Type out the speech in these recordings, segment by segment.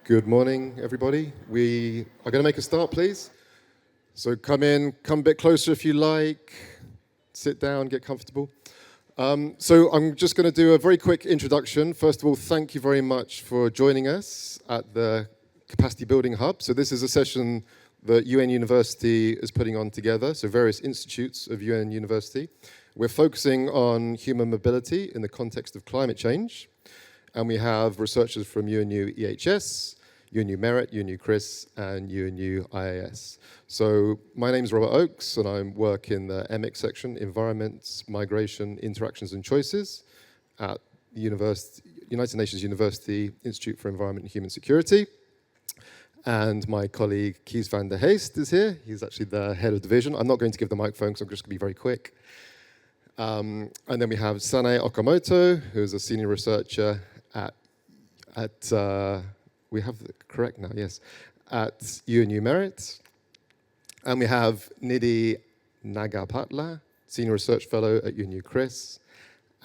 Good morning, everybody. We are going to make a start, please. So come in, come a bit closer if you like. Sit down, get comfortable. So I'm just going to do a very quick introduction. First of all, thank you very much for joining us at the Capacity Building Hub. So this is a session that UN University is putting on together, so various institutes of UN University. We're focusing on human mobility in the context of climate change. And we have researchers from UNU EHS, UNU Merit, UNU CRIS, and UNU IAS. So my name is Robert Oakes, and I work in the EMIC section, Environment, Migration, Interactions and Choices at United Nations University Institute for Environment and Human Security. And my colleague Kees van der Heest is here. He's actually the head of division. I'm not going to give the microphone because I'm just going to be very quick. And then we have Sanae Okamoto, who is a senior researcher we have the correct now, yes, at UNU Merit. And we have Nidhi Nagapatla, Senior Research Fellow at UNU CRIS.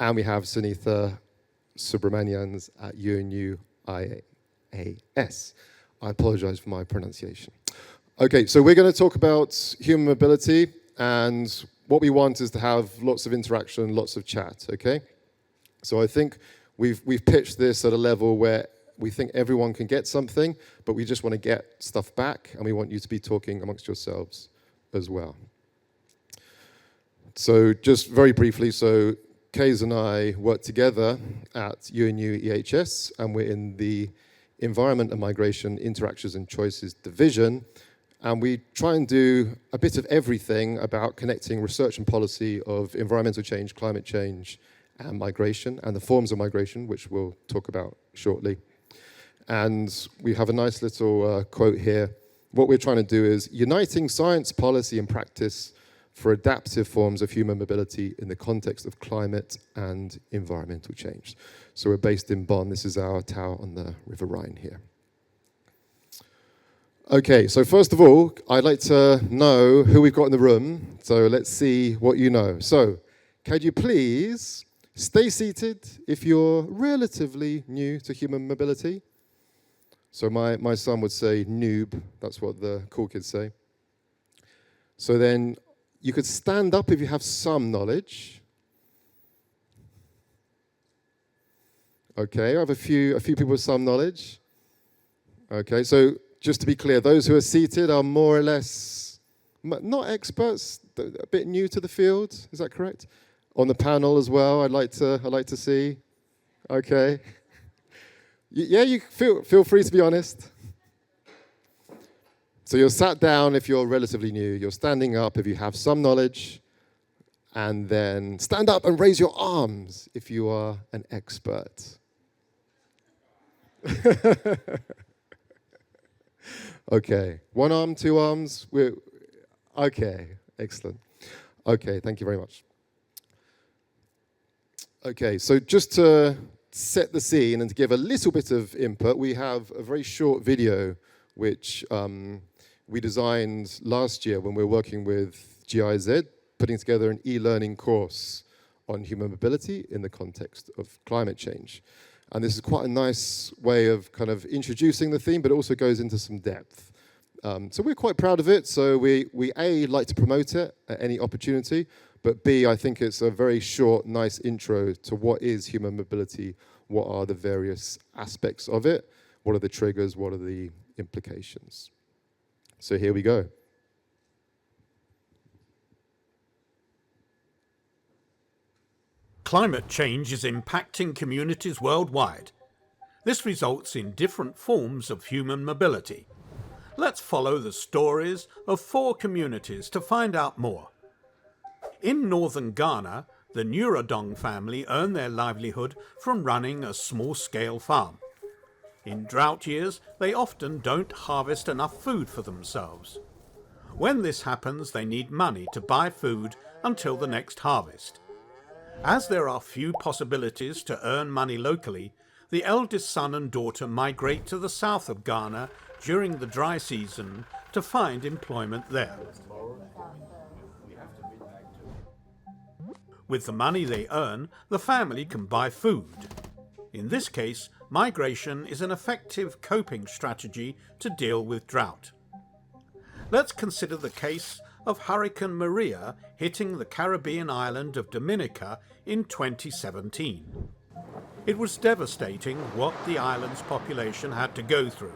And we have Sunitha Subramanians at UNU IAS. I apologize for my pronunciation. Okay, so we're going to talk about human mobility, and what we want is to have lots of interaction, lots of chat, okay? So I think we've pitched this at a level where we think everyone can get something, but we just want to get stuff back, and we want you to be talking amongst yourselves as well. So just very briefly, so Kays and I work together at UNU EHS, and we're in the Environment and Migration, Interactions and Choices division, and we try and do a bit of everything about connecting research and policy of environmental change, climate change, and migration, and the forms of migration, which we'll talk about shortly. And we have a nice little quote here. What we're trying to do is uniting science, policy, and practice for adaptive forms of human mobility in the context of climate and environmental change. So we're based in Bonn. This is our tower on the River Rhine here. Okay, so first of all, I'd like to know who we've got in the room. So let's see what you know. So could you please stay seated if you're relatively new to human mobility? So my son would say noob. That's what the cool kids say. So then you could stand up if you have some knowledge. Okay, I have a few people with some knowledge. Okay, so just to be clear, those who are seated are more or less not experts, a bit new to the field. Is that correct? On the panel as well, I'd like to see. Okay. Yeah, you feel free to be honest. So you're sat down if you're relatively new. You're standing up if you have some knowledge. And then stand up and raise your arms if you are an expert. Okay, one arm, two arms. Okay, excellent. Okay, thank you very much. Okay, so just to set the scene and to give a little bit of input, we have a very short video which we designed last year when we were working with GIZ, putting together an e-learning course on human mobility in the context of climate change. And this is quite a nice way of kind of introducing the theme, but it also goes into some depth. So we're quite proud of it. So we A, like to promote it at any opportunity, but B, I think it's a very short, nice intro to what is human mobility, what are the various aspects of it, what are the triggers, what are the implications. So here we go. Climate change is impacting communities worldwide. This results in different forms of human mobility. Let's follow the stories of 4 communities to find out more. In northern Ghana, the Nuradong family earn their livelihood from running a small-scale farm. In drought years, they often don't harvest enough food for themselves. When this happens, they need money to buy food until the next harvest. As there are few possibilities to earn money locally, the eldest son and daughter migrate to the south of Ghana during the dry season to find employment there. With the money they earn, the family can buy food. In this case, migration is an effective coping strategy to deal with drought. Let's consider the case of Hurricane Maria hitting the Caribbean island of Dominica in 2017. It was devastating what the island's population had to go through.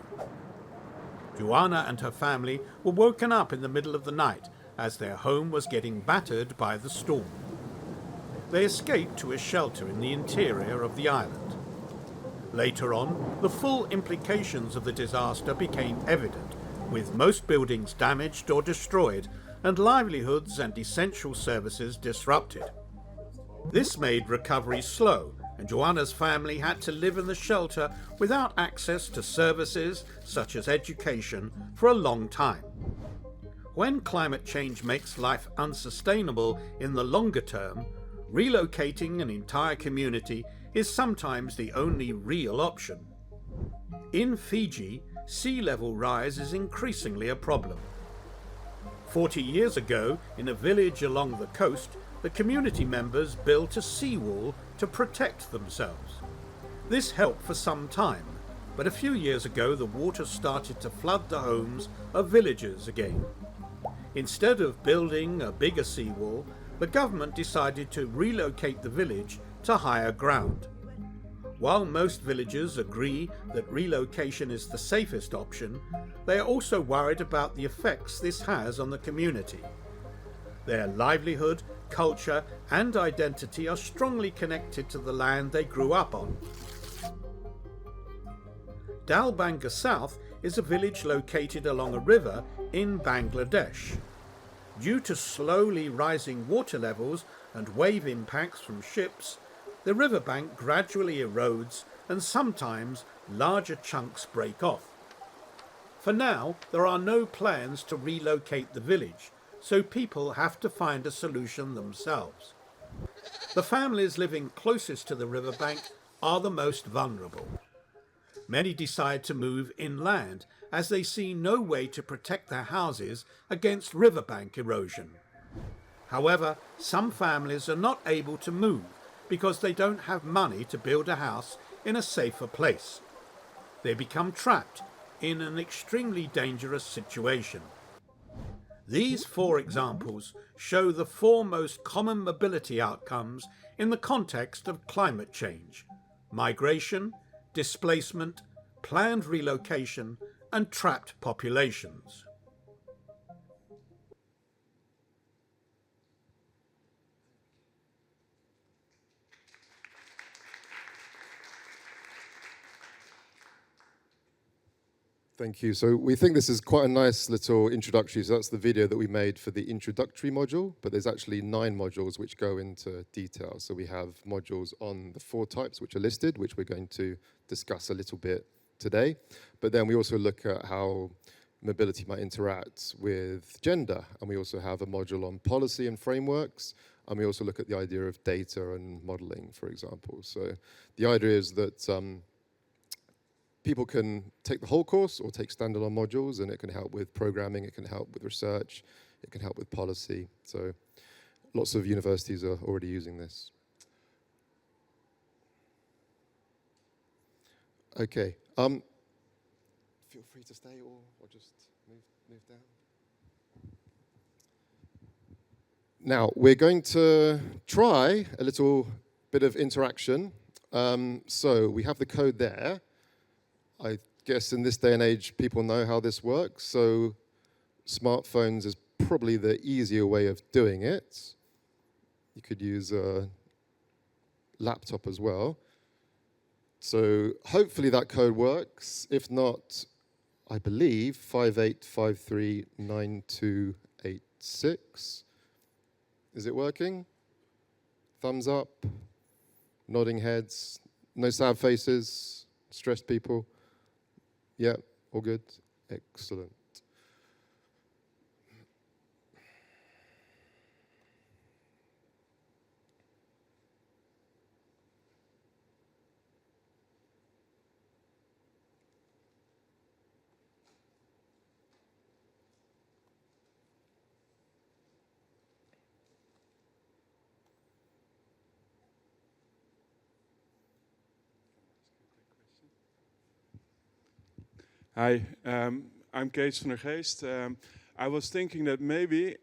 Joanna and her family were woken up in the middle of the night as their home was getting battered by the storm. They escaped to a shelter in the interior of the island. Later on, the full implications of the disaster became evident, with most buildings damaged or destroyed and livelihoods and essential services disrupted. This made recovery slow, and Joanna's family had to live in the shelter without access to services such as education for a long time. When climate change makes life unsustainable in the longer term, relocating an entire community is sometimes the only real option. In Fiji, sea level rise is increasingly a problem. 40 years ago, in a village along the coast, the community members built a seawall to protect themselves. This helped for some time, but a few years ago the water started to flood the homes of villagers again. Instead of building a bigger seawall, the government decided to relocate the village to higher ground. While most villagers agree that relocation is the safest option, they are also worried about the effects this has on the community. Their livelihood, culture, and identity are strongly connected to the land they grew up on. Dalbanga South is a village located along a river in Bangladesh. Due to slowly rising water levels and wave impacts from ships, the riverbank gradually erodes and sometimes larger chunks break off. For now, there are no plans to relocate the village, so people have to find a solution themselves. The families living closest to the riverbank are the most vulnerable. Many decide to move inland as they see no way to protect their houses against riverbank erosion. However, some families are not able to move because they don't have money to build a house in a safer place. They become trapped in an extremely dangerous situation. These 4 examples show the 4 most common mobility outcomes in the context of climate change: migration, displacement, planned relocation, and trapped populations. Thank you. So we think this is quite a nice little introductory. So that's the video that we made for the introductory module, but there's actually 9 modules which go into detail. So we have modules on the 4 types which are listed, which we're going to discuss a little bit today. But then we also look at how mobility might interact with gender. And we also have a module on policy and frameworks. And we also look at the idea of data and modeling, for example. So the idea is that people can take the whole course or take standalone modules, and it can help with programming, it can help with research, it can help with policy. So lots of universities are already using this. Okay. Feel free to stay or just move down. Now, we're going to try a little bit of interaction. So we have the code there. I guess in this day and age, people know how this works. So smartphones is probably the easier way of doing it. You could use a laptop as well. So hopefully that code works. If not, I believe 58539286. Is it working? Thumbs up, nodding heads, no sad faces, stressed people. Yeah, all good? Excellent. Hi, I'm Kees van der Geest. I was thinking that maybe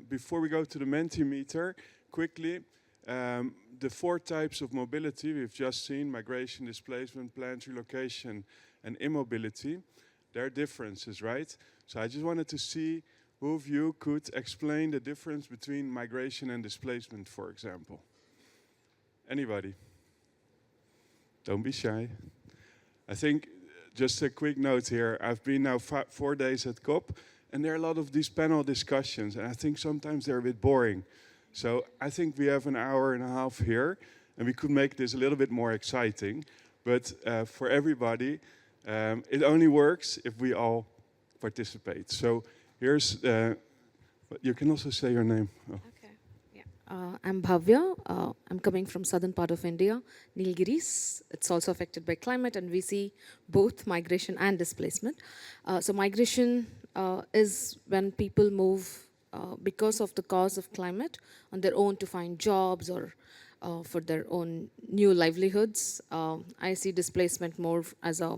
before we go to the Mentimeter, quickly, the 4 types of mobility we've just seen, migration, displacement, planned relocation, and immobility, there are differences, right? So I just wanted to see who of you could explain the difference between migration and displacement, for example. Anybody? Don't be shy. I think, just a quick note here, I've been now 4 days at COP, and there are a lot of these panel discussions, and I think sometimes they're a bit boring. So I think we have an hour and a half here, and we could make this a little bit more exciting. But for everybody, it only works if we all participate. So here's, you can also say your name. Oh. I'm Bhavya. I'm coming from southern part of India, Nilgiris. It's also affected by climate, and we see both migration and displacement. So migration is when people move because of the cause of climate on their own to find jobs or for their own new livelihoods. I see displacement more as a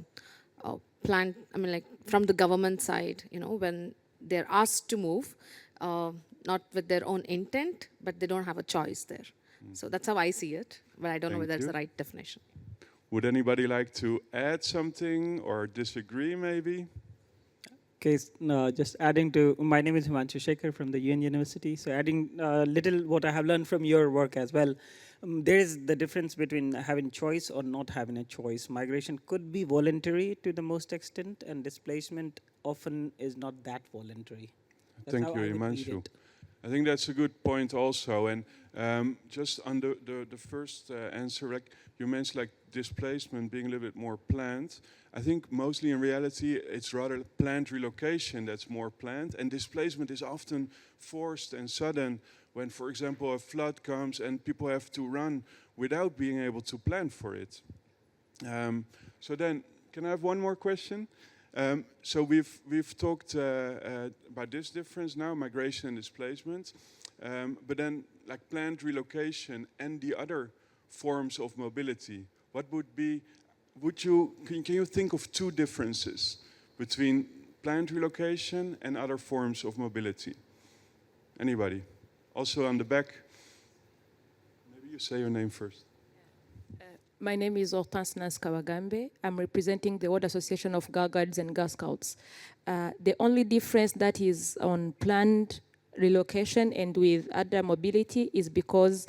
plan. I mean, like from the government side, you know, when they're asked to move. Not with their own intent, but they don't have a choice there. So that's how I see it, but I don't know whether that's the right definition. Would anybody like to add something or disagree maybe? Okay, just adding to, my name is Himanshu Shekhar from the UN University. So adding little what I have learned from your work as well. There is the difference between having choice or not having a choice. Migration could be voluntary to the most extent, and displacement often is not that voluntary. That's Thank you, Himanshu. I think that's a good point also. And just on the first answer, like you mentioned, like displacement being a little bit more planned. I think mostly in reality, it's rather planned relocation that's more planned. And displacement is often forced and sudden when, for example, a flood comes and people have to run without being able to plan for it. So then, can I have one more question? So we've talked about this difference now, migration and displacement, but then like planned relocation and the other forms of mobility. What would be? Can you think of 2 differences between planned relocation and other forms of mobility? Anybody? Also on the back. Maybe you say your name first. My name is Hortense Kawagambe. I'm representing the World Association of Girl Guides and Girl Scouts. The only difference that is on planned relocation and with other mobility is because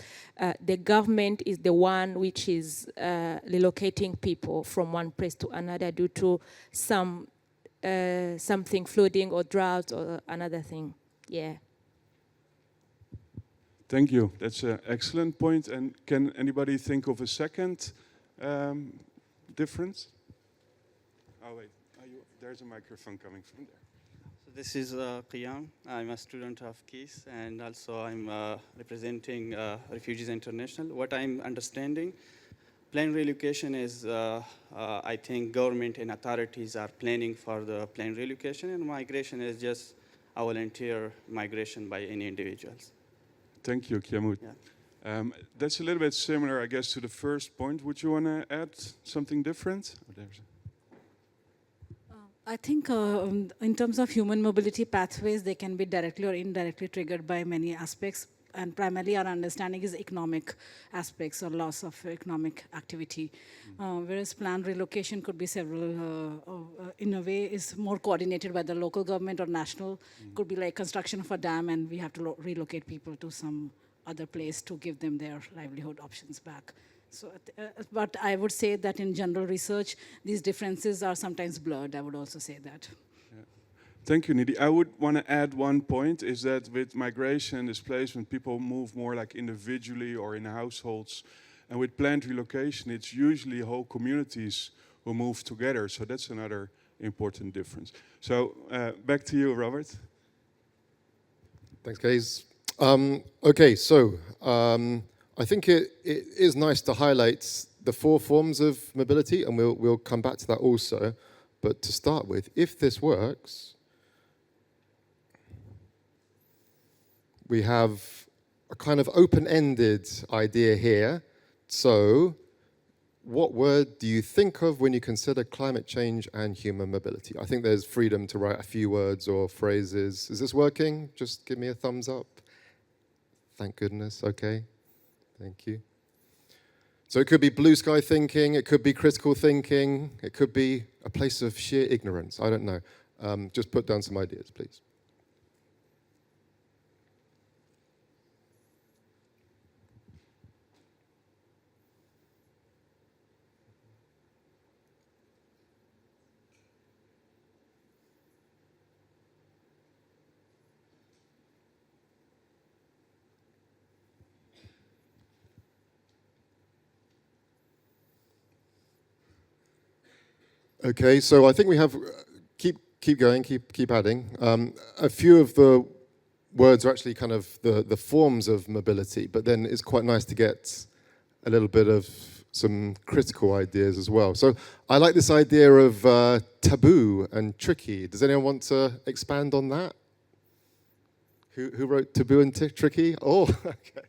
the government is the one which is relocating people from one place to another due to something flooding or drought or another thing. Yeah. Thank you. That's an excellent point. And can anybody think of a second difference? Oh, wait. There's a microphone coming from there. So this is Qiyam. I'm a student of KIS, and also I'm representing Refugees International. What I'm understanding, planned relocation is, I think, government and authorities are planning for the planned relocation, and migration is just a volunteer migration by any individuals. Thank you, Kiamut. Yeah. That's a little bit similar, I guess, to the first point. Would you want to add something different? I think in terms of human mobility pathways, they can be directly or indirectly triggered by many aspects. And primarily our understanding is economic aspects or loss of economic activity. Whereas planned relocation could be several, in a way is more coordinated by the local government or national. Could be like construction of a dam and we have to relocate people to some other place to give them their livelihood options back. So, but I would say that in general research, these differences are sometimes blurred. I would also say that. Thank you, Nidhi. I would want to add one point, is that with migration and displacement, people move more like individually or in households. And with planned relocation, it's usually whole communities who move together. So that's another important difference. So back to you, Robert. Thanks, Gaze. Okay, so I think it is nice to highlight the 4 forms of mobility, and we'll come back to that also. But to start with, if this works, we have a kind of open-ended idea here. So what word do you think of when you consider climate change and human mobility? I think there's freedom to write a few words or phrases. Is this working? Just give me a thumbs up. Thank goodness, okay. Thank you. So it could be blue sky thinking, it could be critical thinking, it could be a place of sheer ignorance, I don't know. Just put down some ideas, please. Okay, so I think we have, keep going, keep adding. A few of the words are actually kind of the forms of mobility, but then it's quite nice to get a little bit of some critical ideas as well. So I like this idea of taboo and tricky. Does anyone want to expand on that? Who wrote taboo and tricky? Oh, okay.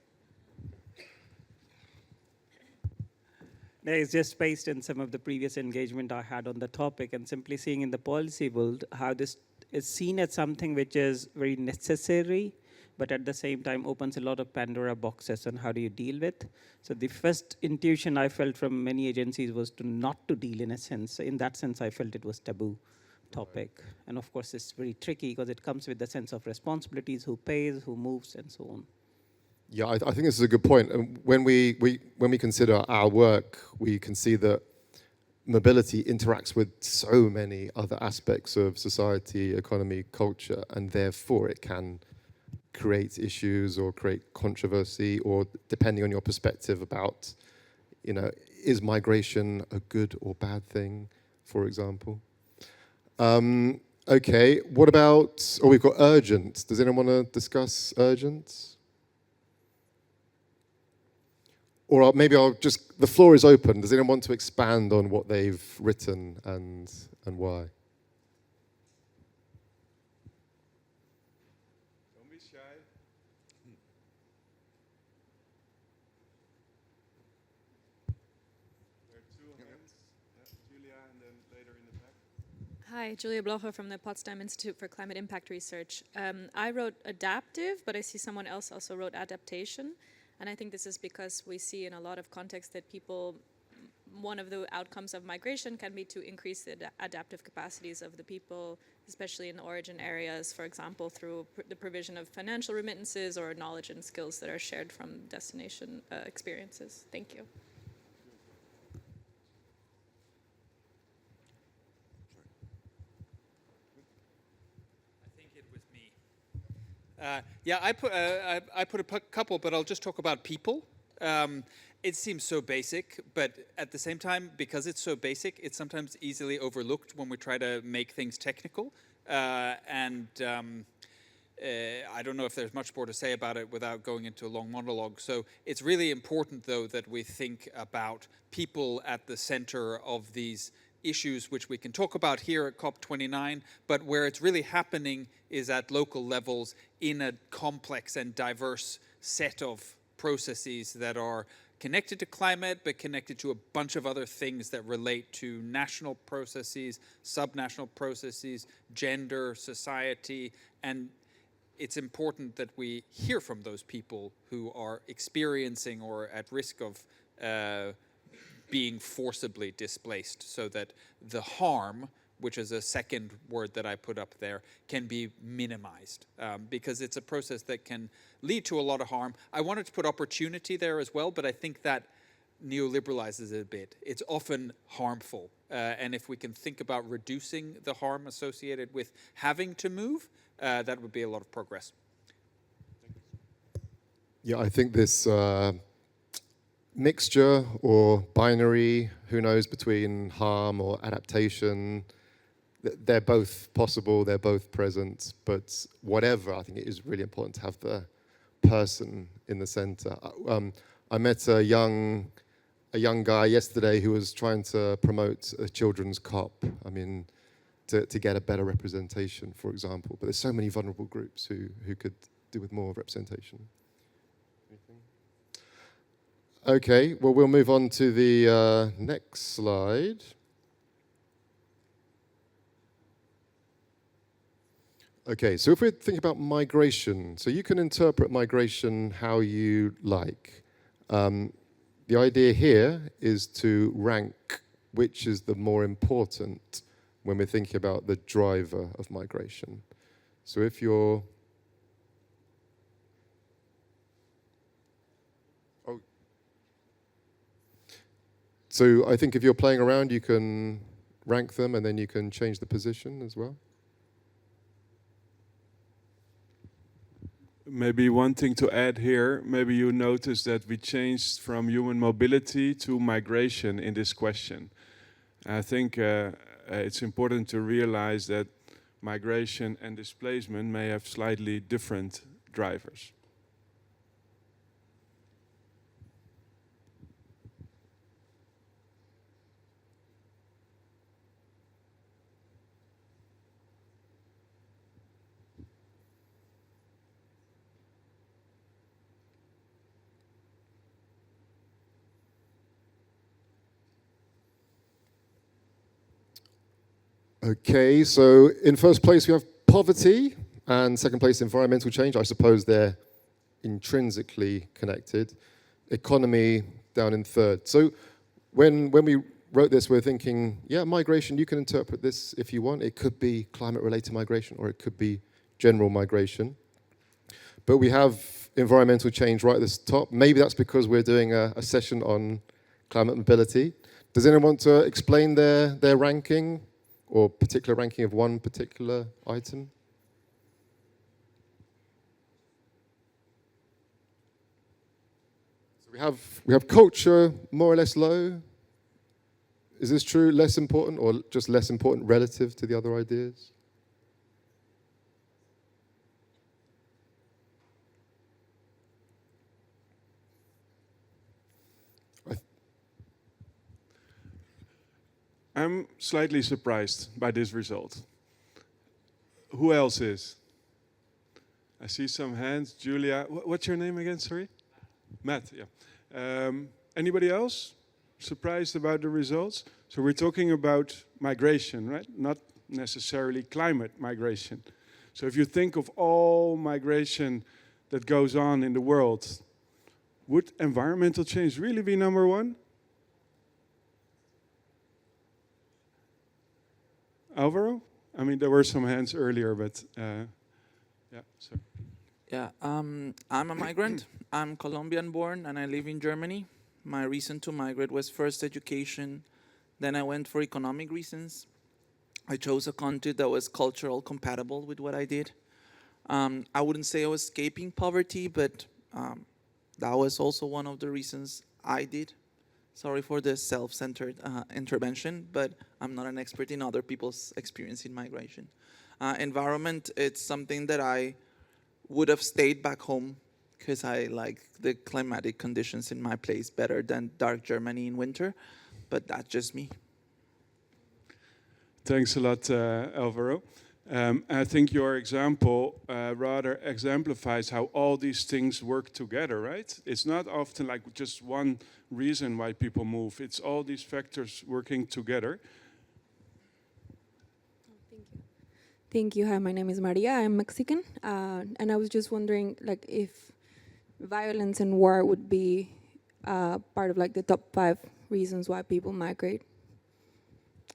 No, it's just based on some of the previous engagement I had on the topic, and simply seeing in the policy world how this is seen as something which is very necessary, but at the same time opens a lot of Pandora boxes on how do you deal with. So the first intuition I felt from many agencies was to not to deal in a sense. So in that sense, I felt it was taboo topic. Right. And of course, it's very tricky because it comes with the sense of responsibilities, who pays, who moves, and so on. Yeah, I think this is a good point. And when we consider our work, we can see that mobility interacts with so many other aspects of society, economy, culture, and therefore it can create issues or create controversy, or depending on your perspective about, you know, is migration a good or bad thing, for example. Okay, what about, we've got urgent. Does anyone want to discuss urgent? Or maybe the floor is open. Does anyone want to expand on what they've written and why? Don't be shy. There are two hands. Julia, and then later in the back. Hi, Julia Blocher from the Potsdam Institute for Climate Impact Research. I wrote adaptive, but I see someone else also wrote adaptation. And I think this is because we see in a lot of contexts that people, one of the outcomes of migration can be to increase the adaptive capacities of the people, especially in the origin areas, for example, through the provision of financial remittances or knowledge and skills that are shared from destination experiences. Thank you. Yeah, I put a couple, but I'll just talk about people. It seems so basic, but at the same time, because it's so basic, it's sometimes easily overlooked when we try to make things technical. I don't know if there's much more to say about it without going into a long monologue. So it's really important, though, that we think about people at the center of these issues, which we can talk about here at COP29, but where it's really happening is at local levels in a complex and diverse set of processes that are connected to climate, but connected to a bunch of other things that relate to national processes, subnational processes, gender, society, and it's important that we hear from those people who are experiencing or at risk of being forcibly displaced, so that the harm, which is a second word that I put up there, can be minimized, because it's a process that can lead to a lot of harm. I wanted to put opportunity there as well, but I think that neoliberalizes it a bit. It's often harmful, and if we can think about reducing the harm associated with having to move, that would be a lot of progress. Yeah, I think this mixture or binary, who knows, between harm or adaptation, they're both possible, they're both present, but whatever, I think it is really important to have the person in the center. I met a young guy yesterday who was trying to promote a children's COP, I mean, to get a better representation, for example, but there's so many vulnerable groups who could do with more representation. Okay, well, we'll move on to the next slide. Okay, so if we think about migration, so you can interpret migration how you like. The idea here is to rank which is the more important when we're thinking about the driver of migration. So if you're... Oh. So I think if you're playing around, you can rank them and then you can change the position as well. Maybe one thing to add here, maybe you noticed that we changed from human mobility to migration in this question. I think it's important to realize that migration and displacement may have slightly different drivers. Okay, so in first place we have poverty, and second place environmental change. I suppose they're intrinsically connected. Economy down in third. So when we wrote this, we're thinking, yeah, migration, you can interpret this if you want. It could be climate-related migration, or it could be general migration. But we have environmental change right at the top. Maybe that's because we're doing a session on climate mobility. Does anyone want to explain their ranking? Or particular ranking of one particular item? So we have culture more or less low. Is this true? Less important, or just less important relative to the other ideas? I'm slightly surprised by this result. Who else is? I see some hands. Julia, what's your name again, sorry? Matt, yeah. Anybody else surprised about the results? So we're talking about migration, right? Not necessarily climate migration. So if you think of all migration that goes on in the world, would environmental change really be number one? Alvaro? I mean, there were some hands earlier, but yeah, so. Yeah, I'm a migrant. I'm Colombian born and I live in Germany. My reason to migrate was first education, then I went for economic reasons. I chose a country that was cultural compatible with what I did. I wouldn't say I was escaping poverty, but that was also one of the reasons I did. Sorry for the self-centered intervention, but I'm not an expert in other people's experience in migration. Environment, it's something that I would have stayed back home because I like the climatic conditions in my place better than dark Germany in winter, but that's just me. Thanks a lot, Alvaro. I think your example rather exemplifies how all these things work together, right? It's not often like just one reason why people move. It's all these factors working together. Thank you. Hi, my name is Maria. I'm Mexican, and I was just wondering, like, if violence and war would be part of like the top 5 reasons why people migrate.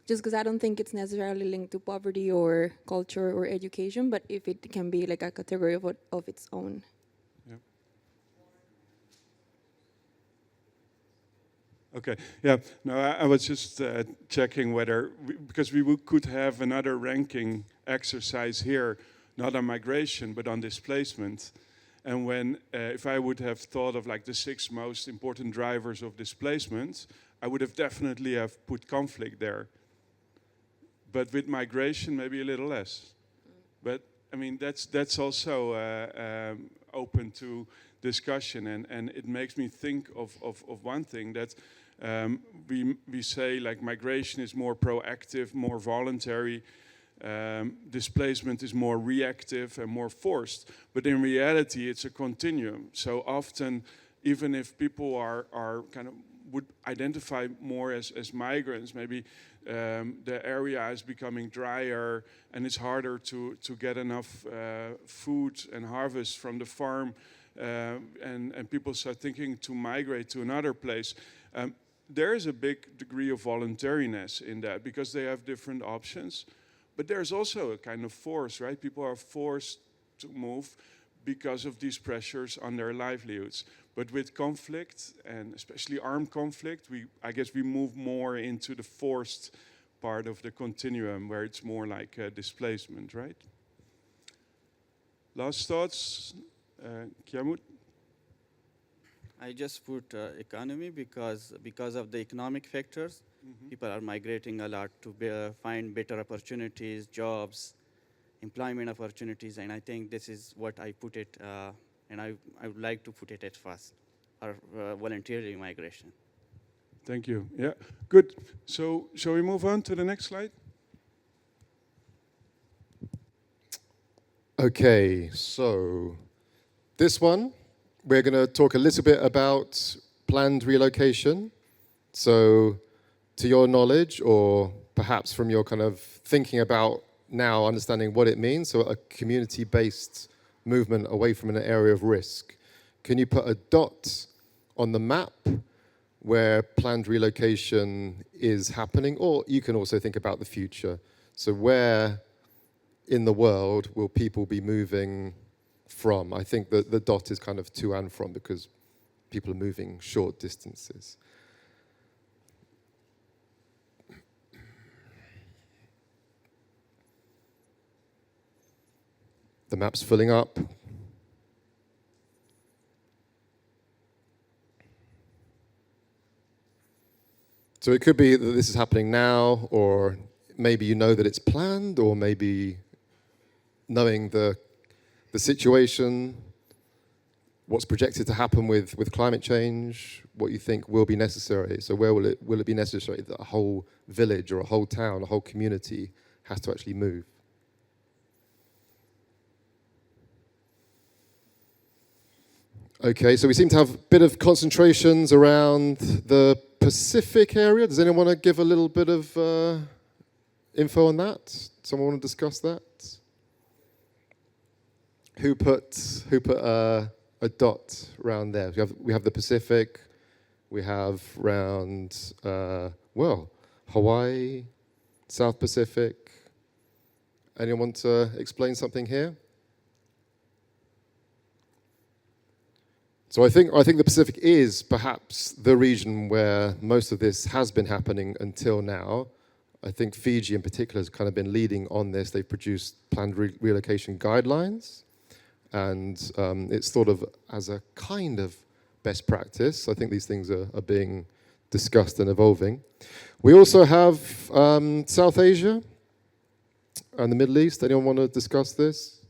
Just because I don't think it's necessarily linked to poverty or culture or education, but if it can be like a category of its own. Yeah. Okay. Yeah. No, I was just checking whether because we could have another ranking exercise here, not on migration but on displacement. And when if I would have thought of like the 6 most important drivers of displacement, I would have definitely have put conflict there. But with migration, maybe a little less. But I mean, that's also open to discussion, and it makes me think of one thing that we say like migration is more proactive, more voluntary. Displacement is more reactive and more forced. But in reality, it's a continuum. So often even if people are kind of would identify more as migrants, maybe the area is becoming drier and it's harder to get enough food and harvest from the farm, and people start thinking to migrate to another place. There is a big degree of voluntariness in that because they have different options. But there's also a kind of force, right? People are forced to move because of these pressures on their livelihoods. But with conflict, and especially armed conflict, I guess we move more into the forced part of the continuum where it's more like displacement, right? Last thoughts, Kiamut? I just put economy because of the economic factors. People are migrating a lot to find better opportunities, jobs, employment opportunities, and I think this is what I put it, and I would like to put it at first, or voluntary migration. Thank you. Yeah, good. So shall we move on to the next slide? Okay, so this one, we're going to talk a little bit about planned relocation. So to your knowledge, or perhaps from your kind of thinking about now understanding what it means, so a community-based movement away from an area of risk. Can you put a dot on the map where planned relocation is happening? Or you can also think about the future. So where in the world will people be moving from? I think that the dot is kind of to and from because people are moving short distances. The map's filling up. So it could be that this is happening now, or maybe you know that it's planned, or maybe knowing the situation, what's projected to happen with climate change, what you think will be necessary. So where will it be necessary that a whole village or a whole town, a whole community has to actually move? Okay, so we seem to have a bit of concentrations around the Pacific area. Does anyone want to give a little bit of info on that? Someone want to discuss that? Who put a dot around there? We have the Pacific. We have around Hawaii, South Pacific. Anyone want to explain something here? So I think the Pacific is perhaps the region where most of this has been happening until now. I think Fiji in particular has kind of been leading on this. They've produced planned relocation guidelines, and it's thought of as a kind of best practice. I think these things are being discussed and evolving. We also have South Asia and the Middle East. Anyone want to discuss this?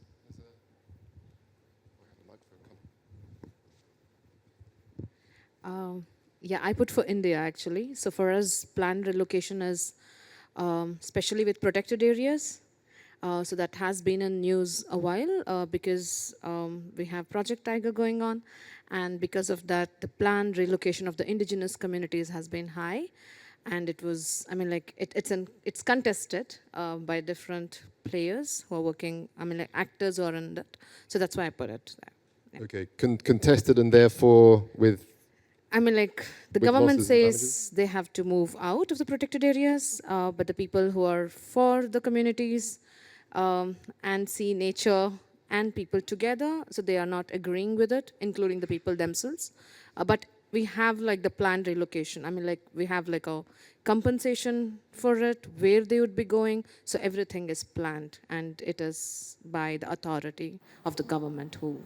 Yeah, I put for India actually. So for us, planned relocation is especially with protected areas. So that has been in news a while because we have Project Tiger going on, and because of that, the planned relocation of the indigenous communities has been high, and it was, I mean, like it's contested by different players who are working. I mean, like actors are in that. So that's why I put it there. Yeah. Okay, contested and therefore with. I mean, like, the government says they have to move out of the protected areas, but the people who are for the communities and see nature and people together, so they are not agreeing with it, including the people themselves. But we have, like, the planned relocation. I mean, like, we have, like, a compensation for it, where they would be going. So everything is planned, and it is by the authority of the government who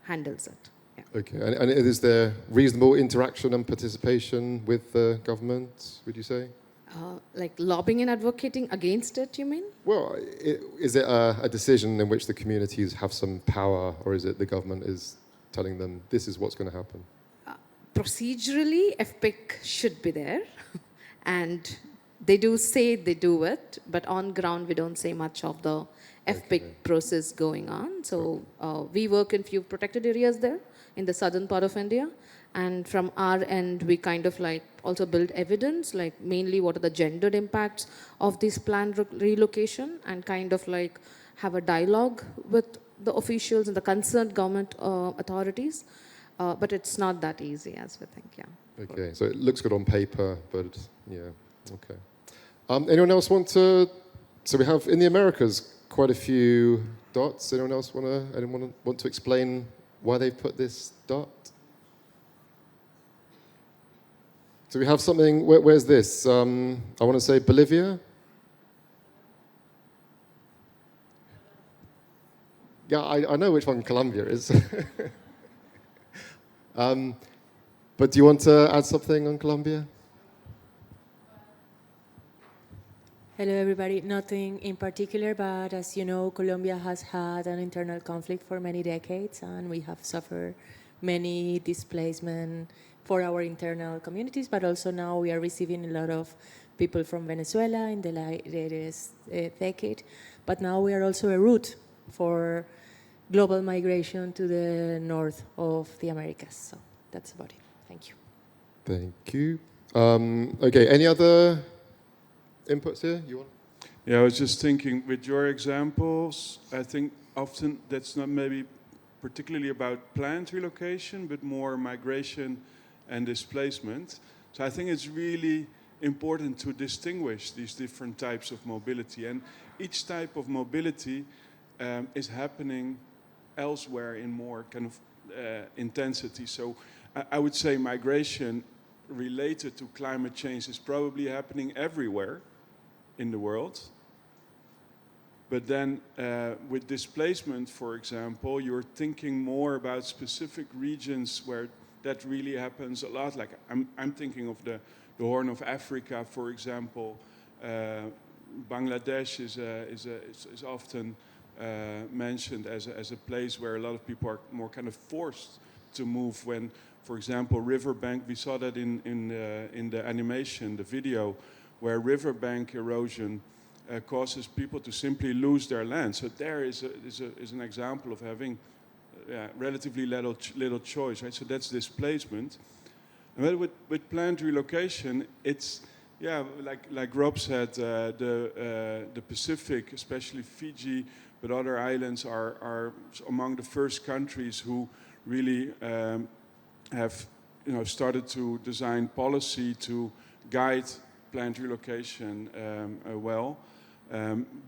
handles it. Okay, and is there reasonable interaction and participation with the government, would you say? Like lobbying and advocating against it, you mean? Well, is it a decision in which the communities have some power, or is it the government is telling them this is what's going to happen? Procedurally, FPIC should be there, and they do say they do it, but on ground we don't say much of the FPIC process going on. So we work in few protected areas there in the southern part of India. And from our end, we kind of like also build evidence, like mainly what are the gendered impacts of this planned relocation, and kind of like have a dialogue with the officials and the concerned government authorities. But it's not that easy as we think, yeah. Okay, so it looks good on paper, but yeah, okay. Anyone else want to, so we have in the Americas quite a few dots. Anyone else want to explain why they put this dot? So we have something, where's this? I want to say Bolivia. Yeah, I know which one Colombia is. But do you want to add something on Colombia? Hello, everybody. Nothing in particular, but as you know, Colombia has had an internal conflict for many decades, and we have suffered many displacement for our internal communities, but also now we are receiving a lot of people from Venezuela in the latest decade. But now we are also a route for global migration to the north of the Americas. So that's about it. Thank you. Thank you. Okay, any other inputs here? You want? Yeah, I was just thinking with your examples, I think often that's not maybe particularly about planned relocation, but more migration and displacement. So I think it's really important to distinguish these different types of mobility. And each type of mobility is happening elsewhere in more kind of intensity. So I would say migration related to climate change is probably happening everywhere in the world. But then with displacement, for example, you're thinking more about specific regions where that really happens a lot. Like I'm thinking of the Horn of Africa, for example. Bangladesh is often mentioned as a place where a lot of people are more kind of forced to move when, for example, riverbank, we saw that in the animation, the video, where riverbank erosion causes people to simply lose their land. So there is an example of having relatively little choice, right? So that's displacement. And with planned relocation, it's, yeah, like Rob said, the Pacific, especially Fiji, but other islands are among the first countries who really have started to design policy to guide planned relocation well.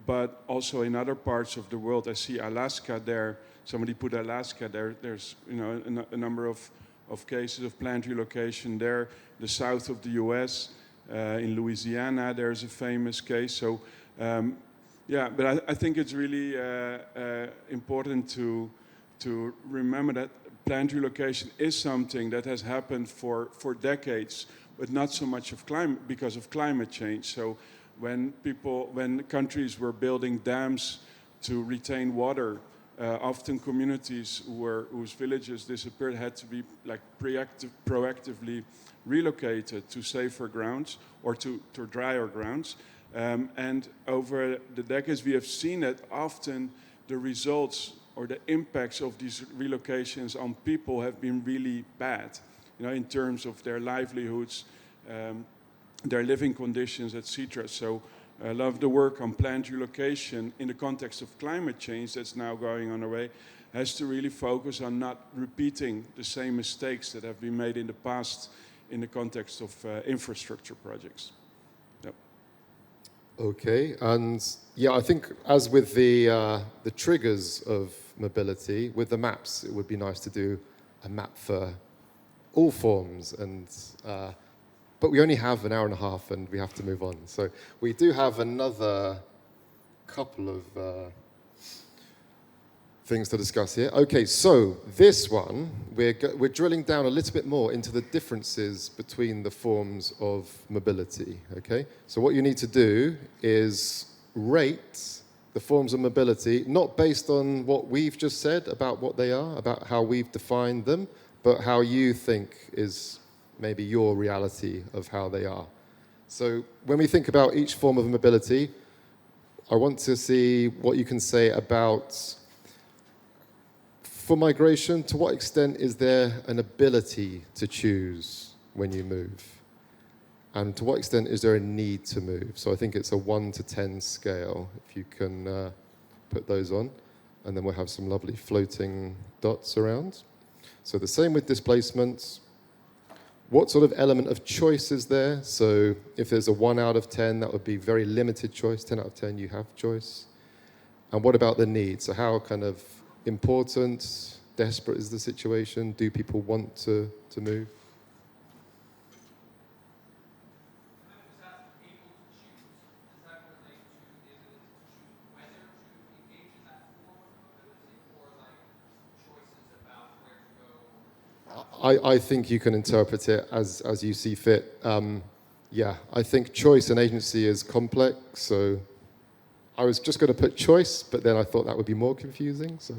But also in other parts of the world, I see Alaska there. Somebody put Alaska there. There's a number of cases of planned relocation there. The south of the U.S., in Louisiana, there's a famous case. So yeah, but I think it's really important to remember that planned relocation is something that has happened for decades, but not so much because of climate change. So when countries were building dams to retain water, often communities whose villages disappeared had to be like proactively relocated to safer grounds or to drier grounds. And over the decades, we have seen that often the results or the impacts of these relocations on people have been really bad, in terms of their livelihoods, their living conditions, etc. So I love the work on planned relocation in the context of climate change that's now going on our way, has to really focus on not repeating the same mistakes that have been made in the past in the context of infrastructure projects. Yep. Okay, and yeah, I think as with the triggers of mobility, with the maps, it would be nice to do a map for all forms, and but we only have an hour and a half and we have to move on. So we do have another couple of things to discuss here. Okay, so this one, we're drilling down a little bit more into the differences between the forms of mobility, okay? So what you need to do is rate the forms of mobility, not based on what we've just said about what they are, about how we've defined them, but how you think is maybe your reality of how they are. So when we think about each form of mobility, I want to see what you can say about, for migration, to what extent is there an ability to choose when you move? And to what extent is there a need to move? So I think it's a 1 to 10 scale, if you can put those on. And then we'll have some lovely floating dots around. So the same with displacement. What sort of element of choice is there? So if there's a 1 out of 10, that would be very limited choice. 10 out of 10, you have choice. And what about the need? So how kind of important, desperate is the situation? Do people want to move? I think you can interpret it as you see fit. Yeah, I think choice and agency is complex, so I was just going to put choice, but then I thought that would be more confusing. So,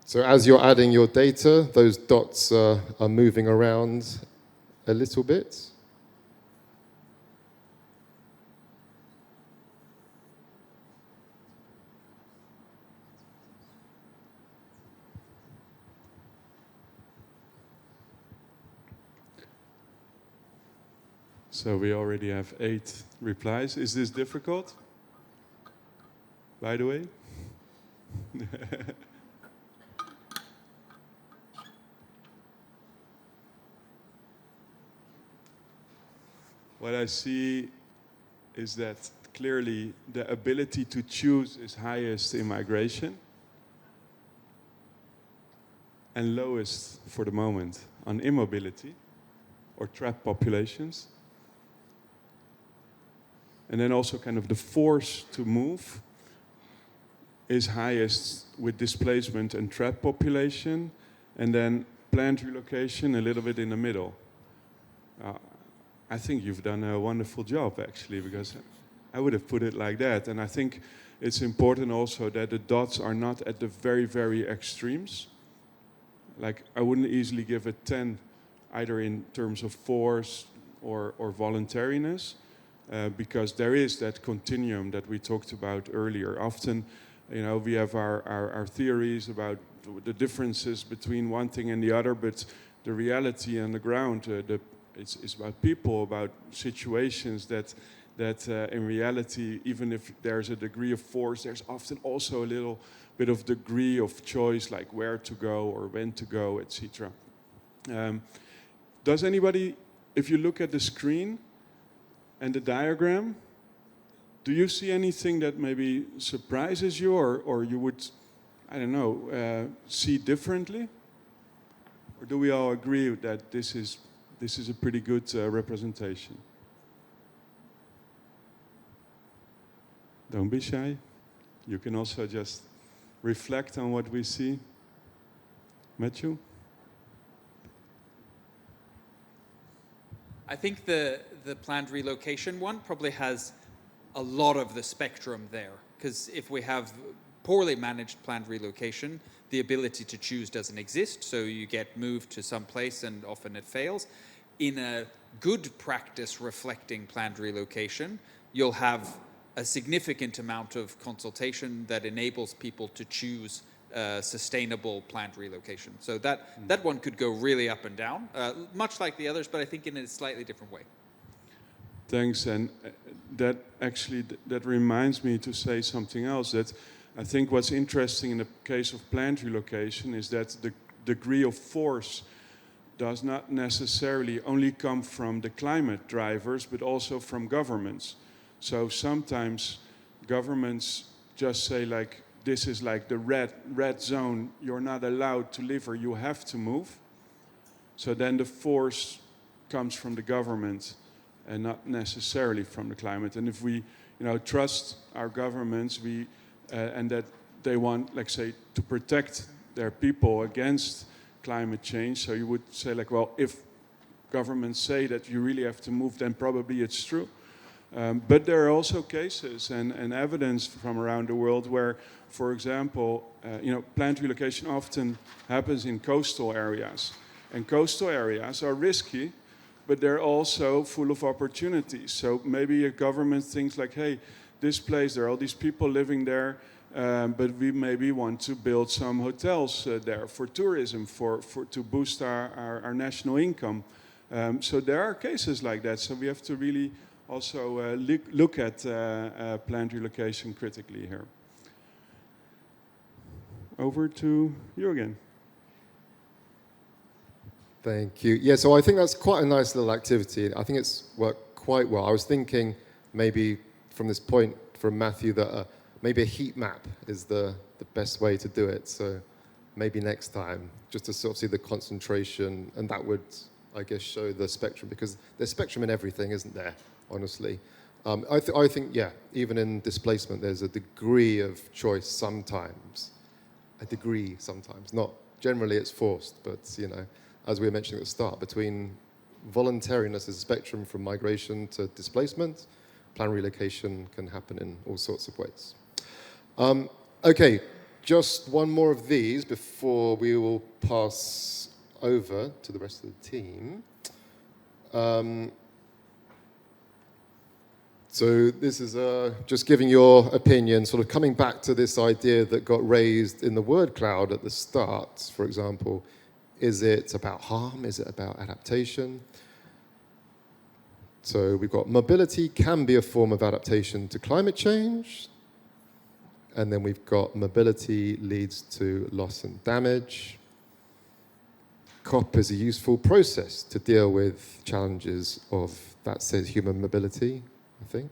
so as you're adding your data, those dots are moving around a little bit. So we already have 8 replies. Is this difficult, by the way? What I see is that clearly the ability to choose is highest in migration and lowest for the moment on immobility or trapped populations. And then also kind of the force to move is highest with displacement and trapped population, and then planned relocation a little bit in the middle. I think you've done a wonderful job, actually, because I would have put it like that. And I think it's important also that the dots are not at the very, very extremes. Like, I wouldn't easily give a 10 either in terms of force or voluntariness. Because there is that continuum that we talked about earlier. Often, we have our theories about the differences between one thing and the other, but the reality on the ground, it's about people, about situations that in reality, even if there's a degree of force, there's often also a little bit of degree of choice, like where to go or when to go, etc. Does anybody, if you look at the screen, and the diagram, do you see anything that maybe surprises you or you would, I don't know, see differently? Or do we all agree that this is a pretty good representation? Don't be shy. You can also just reflect on what we see. Matthew? I think the planned relocation one probably has a lot of the spectrum there, because if we have poorly managed planned relocation, the ability to choose doesn't exist, so you get moved to some place and often it fails. In a good practice reflecting planned relocation, you'll have a significant amount of consultation that enables people to choose sustainable planned relocation. So that one could go really up and down, much like the others, but I think in a slightly different way. Thanks, and that reminds me to say something else, that I think what's interesting in the case of planned relocation is that the degree of force does not necessarily only come from the climate drivers, but also from governments. So sometimes governments just say, like, this is like the red zone, you're not allowed to live or you have to move. So then the force comes from the government and not necessarily from the climate. And if we trust our governments, and that they want, like, say, to protect their people against climate change, so you would say, like, well, if governments say that you really have to move, then probably it's true. But there are also cases and evidence from around the world where, for example, planned relocation often happens in coastal areas. And coastal areas are risky, but they're also full of opportunities. So maybe a government thinks like, hey, this place, there are all these people living there, but we maybe want to build some hotels there for tourism, to boost our national income. So there are cases like that. So we have to really also look at planned relocation critically here. Over to you again. Thank you. Yeah, so I think that's quite a nice little activity. I think it's worked quite well. I was thinking maybe from this point from Matthew that maybe a heat map is the best way to do it. So maybe next time, just to sort of see the concentration, and that would, I guess, show the spectrum, because there's spectrum in everything, isn't there, honestly? I think, yeah, even in displacement, there's a degree of choice sometimes. A degree sometimes. Not generally it's forced, but, you know, as we were mentioning at the start, between voluntariness as a spectrum from migration to displacement, planned relocation can happen in all sorts of ways. Okay, just one more of these before we will pass over to the rest of the team. So this is just giving your opinion, sort of coming back to this idea that got raised in the word cloud at the start, for example. Is it about harm? Is it about adaptation? So we've got mobility can be a form of adaptation to climate change. And then we've got mobility leads to loss and damage. COP is a useful process to deal with challenges of, that says, human mobility, I think.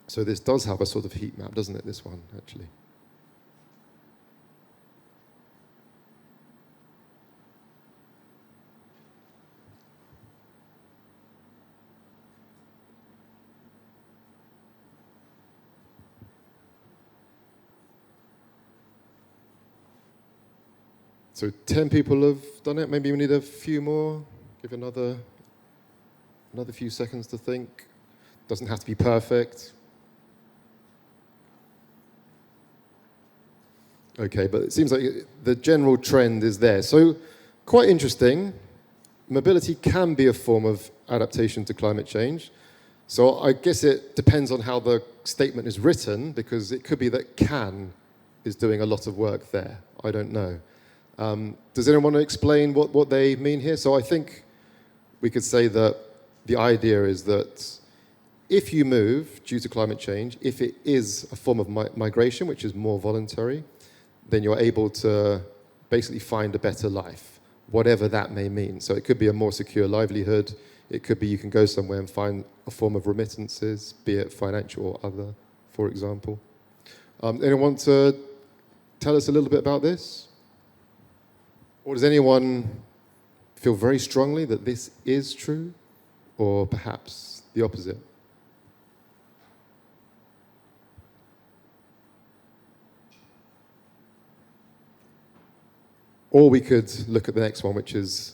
So this does have a sort of heat map, doesn't it, this one, actually? So 10 people have done it. Maybe we need a few more. Give another few seconds to think. Doesn't have to be perfect. Okay, but it seems like the general trend is there. So quite interesting. Mobility can be a form of adaptation to climate change. So I guess it depends on how the statement is written, because it could be that can is doing a lot of work there. I don't know. Does anyone want to explain what they mean here? So I think we could say that the idea is that if you move due to climate change, if it is a form of migration, which is more voluntary, then you're able to basically find a better life, whatever that may mean. So it could be a more secure livelihood. It could be you can go somewhere and find a form of remittances, be it financial or other, for example. Anyone want to tell us a little bit about this? Or does anyone feel very strongly that this is true, or perhaps the opposite? Or we could look at the next one, which is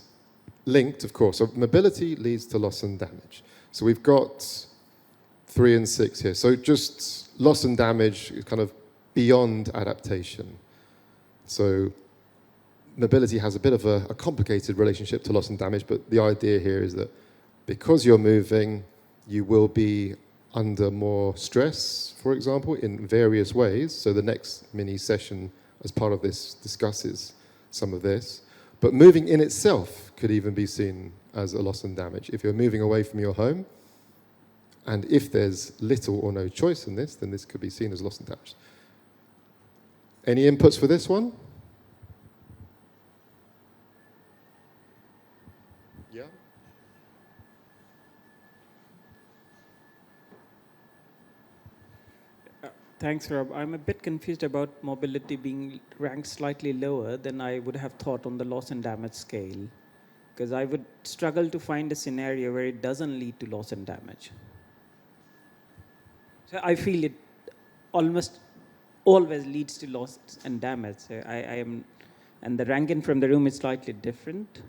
linked, of course. So mobility leads to loss and damage. So we've got 3 and 6 here. So just loss and damage is kind of beyond adaptation. So mobility has a bit of a complicated relationship to loss and damage, but the idea here is that because you're moving, you will be under more stress, for example, in various ways. So the next mini session, as part of this, discusses some of this. But moving in itself could even be seen as a loss and damage. If you're moving away from your home, and if there's little or no choice in this, then this could be seen as loss and damage. Any inputs for this one? Yeah? Thanks, Rob. I'm a bit confused about mobility being ranked slightly lower than I would have thought on the loss and damage scale, because I would struggle to find a scenario where it doesn't lead to loss and damage. So I feel it almost always leads to loss and damage. So and the ranking from the room is slightly different.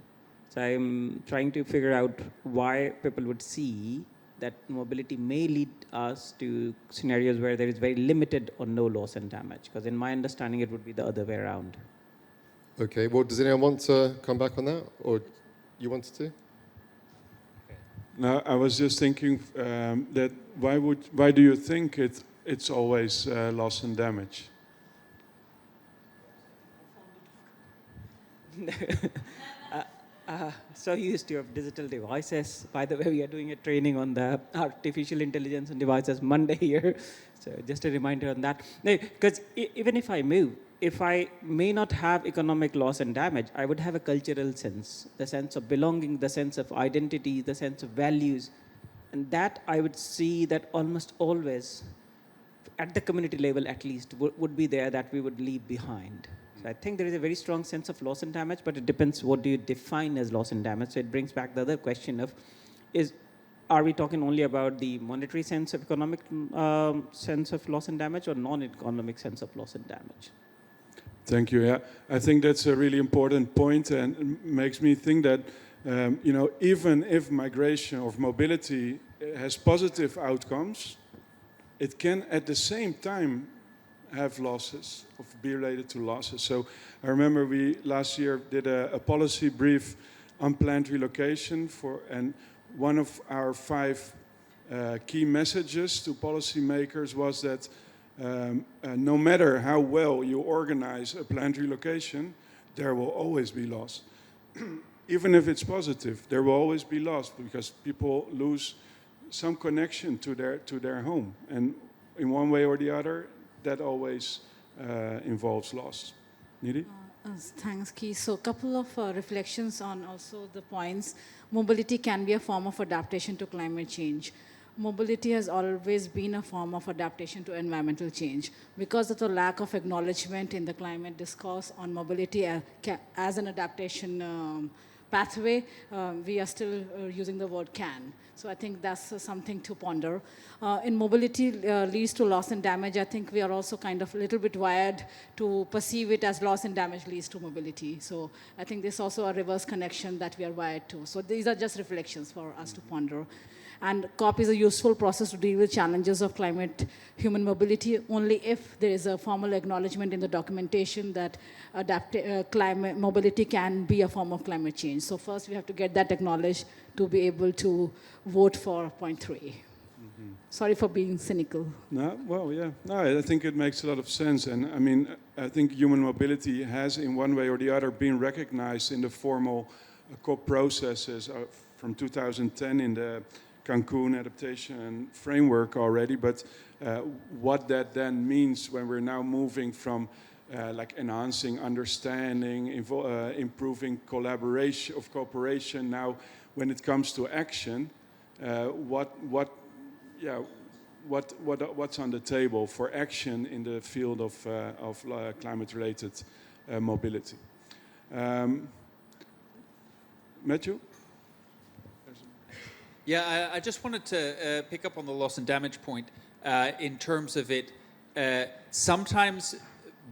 So I'm trying to figure out why people would see that mobility may lead us to scenarios where there is very limited or no loss and damage. Because in my understanding, it would be the other way around. Okay, well, does anyone want to come back on that? Or you wanted to? No, I was just thinking that why do you think it's always loss and damage? So used to have digital devices. By the way, we are doing a training on the artificial intelligence and devices Monday here. So just a reminder on that. Because even if I move, if I may not have economic loss and damage, I would have a cultural sense, the sense of belonging, the sense of identity, the sense of values. And that I would see that almost always, at the community level at least, would be there that we would leave behind. So I think there is a very strong sense of loss and damage, but it depends what do you define as loss and damage. So it brings back the other question of, are we talking only about the monetary sense of economic sense of loss and damage, or non-economic sense of loss and damage? Thank you. Yeah, I think that's a really important point, and it makes me think that even if migration or mobility has positive outcomes, it can at the same time have losses, or be related to losses. So I remember we last year did a policy brief on planned relocation and one of our 5 key messages to policymakers was that no matter how well you organize a planned relocation, there will always be loss. Even if it's positive, there will always be loss because people lose some connection to their home. And in one way or the other, that always involves loss. Nidhi? Thanks, Keith. So a couple of reflections on also the points. Mobility can be a form of adaptation to climate change. Mobility has always been a form of adaptation to environmental change. Because of the lack of acknowledgement in the climate discourse on mobility as an adaptation pathway, we are still using the word can. So I think that's something to ponder. In mobility leads to loss and damage, I think we are also kind of a little bit wired to perceive it as loss and damage leads to mobility. So I think there's also a reverse connection that we are wired to. So these are just reflections for us to ponder. And COP is a useful process to deal with challenges of climate human mobility only if there is a formal acknowledgement in the documentation that climate mobility can be a form of climate change. So first we have to get that acknowledged to be able to vote for point 3. Mm-hmm. Sorry for being cynical. No, well, yeah. No, I think it makes a lot of sense. And I mean, I think human mobility has in one way or the other been recognized in the formal COP processes from 2010 in the Cancun adaptation framework already, but what that then means when we're now moving from like enhancing understanding, improving cooperation now when it comes to action, what's on the table for action in the field of climate-related mobility. Matthew? Yeah, I just wanted to pick up on the loss and damage point in terms of it sometimes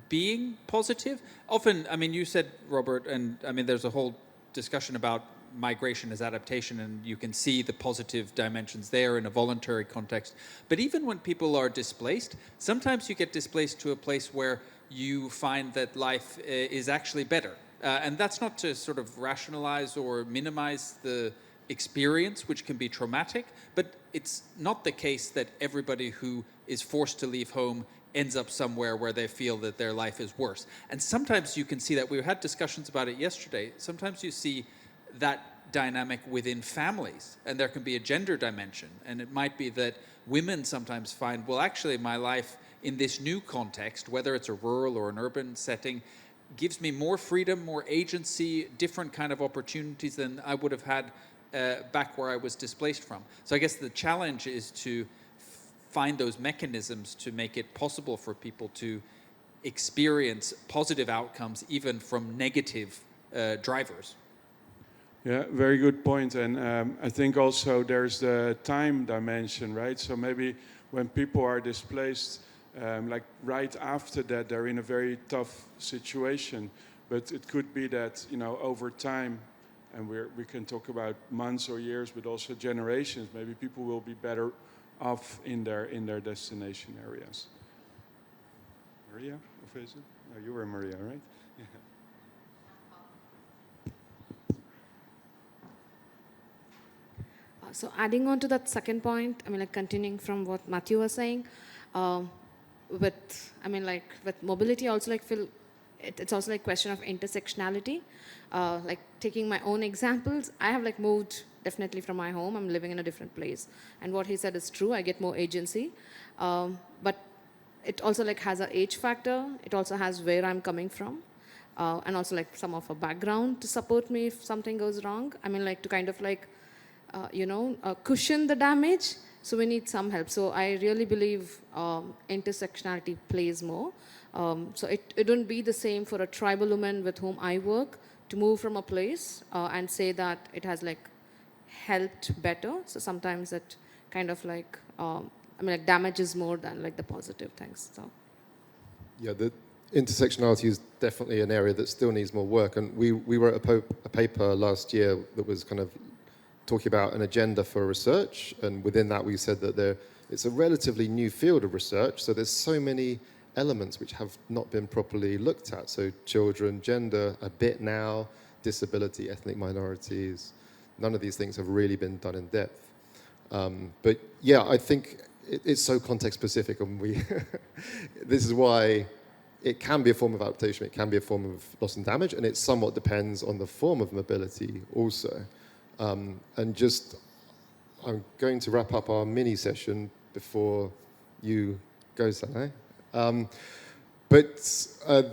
being positive. Often, I mean, you said, Robert, and I mean, there's a whole discussion about migration as adaptation, and you can see the positive dimensions there in a voluntary context. But even when people are displaced, sometimes you get displaced to a place where you find that life is actually better. And that's not to sort of rationalize or minimize the experience, which can be traumatic, but it's not the case that everybody who is forced to leave home ends up somewhere where they feel that their life is worse. And sometimes you can see that. We had discussions about it yesterday. Sometimes you see that dynamic within families, and there can be a gender dimension. And it might be that women sometimes find, well, actually my life in this new context, whether it's a rural or an urban setting, gives me more freedom, more agency, different kind of opportunities than I would have had back where I was displaced from. So I guess the challenge is to find those mechanisms to make it possible for people to experience positive outcomes even from negative drivers. Yeah, very good point. And I think also there's the time dimension, right? So maybe when people are displaced, like right after that, they're in a very tough situation. But it could be that, over time, and we can talk about months or years, but also generations. Maybe people will be better off in their destination areas. Maria, or is it? No, you were Maria, right? Yeah. So adding on to that second point, I mean, like continuing from what Matthew was saying, with mobility, also like it's also like question of intersectionality. Like taking my own examples, I have like moved definitely from my home. I'm living in a different place, and what he said is true. I get more agency, but it also like has an age factor. It also has where I'm coming from, and also like some of a background to support me if something goes wrong. I mean, like to kind of like cushion the damage. So we need some help. So I really believe intersectionality plays more. So it wouldn't be the same for a tribal woman with whom I work to move from a place and say that it has like helped better. So sometimes it kind of like, like damages more than like the positive things. So. Yeah, the intersectionality is definitely an area that still needs more work. And we wrote a paper last year that was kind of talking about an agenda for research, and within that we said that it's a relatively new field of research, so there's so many elements which have not been properly looked at. So children, gender, a bit now, disability, ethnic minorities, none of these things have really been done in depth. But yeah, I think it's so context specific, and this is why it can be a form of adaptation, it can be a form of loss and damage, and it somewhat depends on the form of mobility also. And just, I'm going to wrap up our mini session before you go, Sanay. But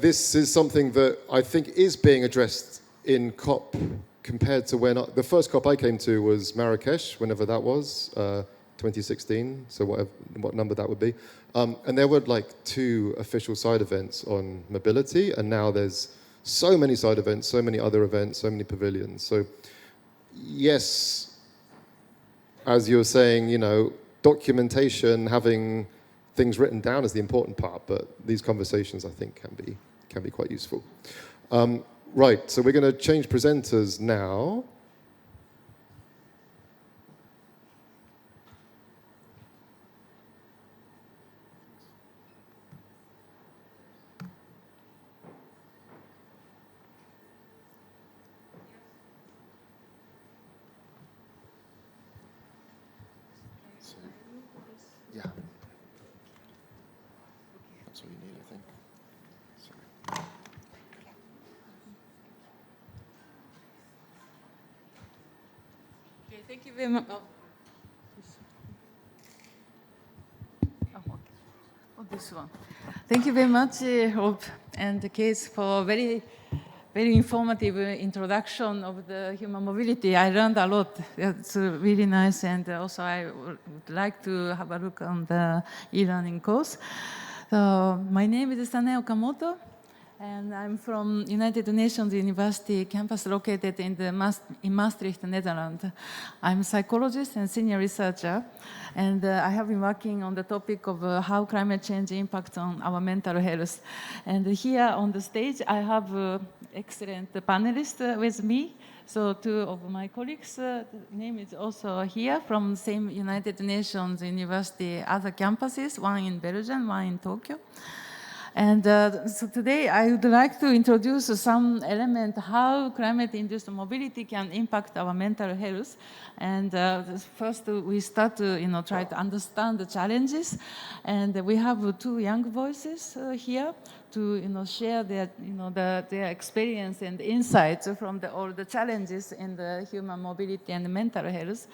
this is something that I think is being addressed in COP compared to when the first COP I came to was Marrakesh, whenever that was, 2016, so what number that would be. And there were like 2 official side events on mobility, and now there's so many side events, so many other events, so many pavilions. So yes, as you were saying, documentation, having things written down is the important part, but these conversations, I think, can be quite useful. Right, so we're going to change presenters now. Yeah. That's what you need, I think. Sorry. Okay, thank you very much. This one. Thank you very much, Rob and Case, for very informative introduction of the human mobility. I learned a lot. It's really nice, and also I would like to have a look on the e-learning course. So my name is Sanay Okamoto, and I'm from United Nations University campus located in Maastricht, Netherlands. I'm a psychologist and senior researcher, and I have been working on the topic of how climate change impacts on our mental health. And here on the stage, I have excellent panelists with me. So 2 of my colleagues' name is also here from same United Nations University other campuses, one in Belgium, one in Tokyo. And so today I would like to introduce some element how climate-induced mobility can impact our mental health. And first we start to try to understand the challenges. And we have 2 young voices here to share their their experience and insights from all the challenges in the human mobility and mental health.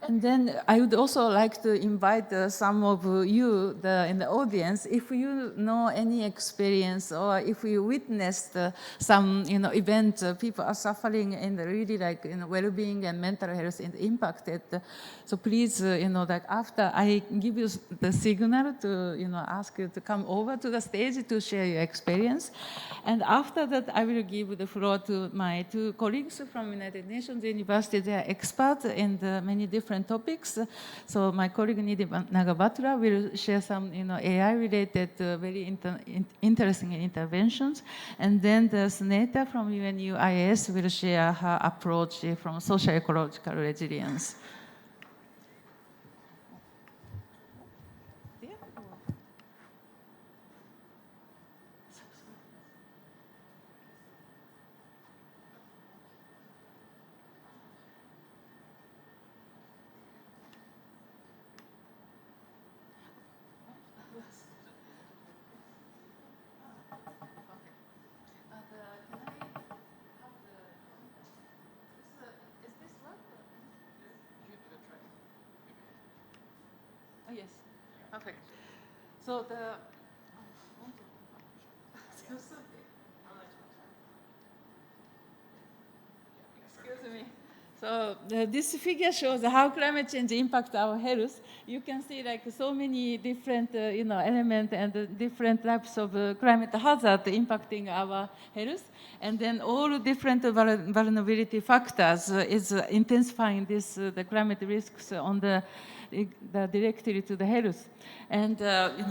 And then I would also like to invite some of you in the audience, if you know any experience or if you witnessed some event, people are suffering in the really well-being and mental health and impacted. So please, after I give you the signal to ask you to come over to the stage to share your experience, and after that I will give the floor to my 2 colleagues from United Nations University. They are experts in many different different topics. So my colleague Nidhi Nagabatla will share some AI-related very interesting interventions. And then the Suneta from UNUIS will share her approach from social ecological resilience. Yes, perfect. So the excuse me. So this figure shows how climate change impacts our health. You can see like so many different elements and different types of climate hazard impacting our health, and then all different vulnerability factors is intensifying the climate risks on the directly to the health. And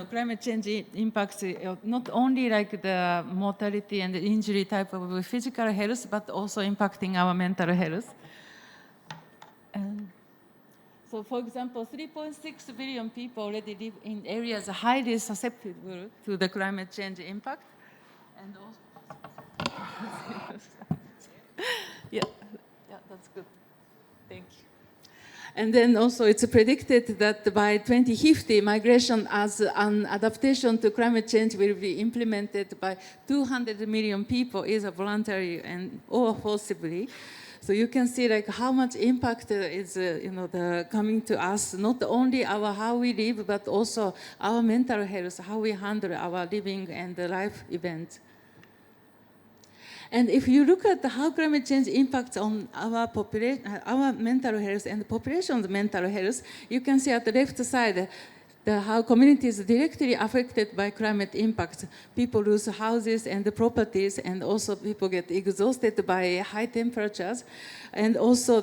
climate change impacts not only like the mortality and the injury type of physical health, but also impacting our mental health. And so, for example, 3.6 billion people already live in areas highly susceptible to the climate change impact. And also, yeah, that's good. Thank you. And then also it's predicted that by 2050, migration as an adaptation to climate change will be implemented by 200 million people, either voluntary or forcibly. So you can see like how much impact is coming to us, not only how we live, but also our mental health, how we handle our living and the life events. And if you look at how climate change impacts on our population, our mental health and the population's mental health, you can see at the left side how communities directly affected by climate impacts. People lose houses and properties, and also people get exhausted by high temperatures, and also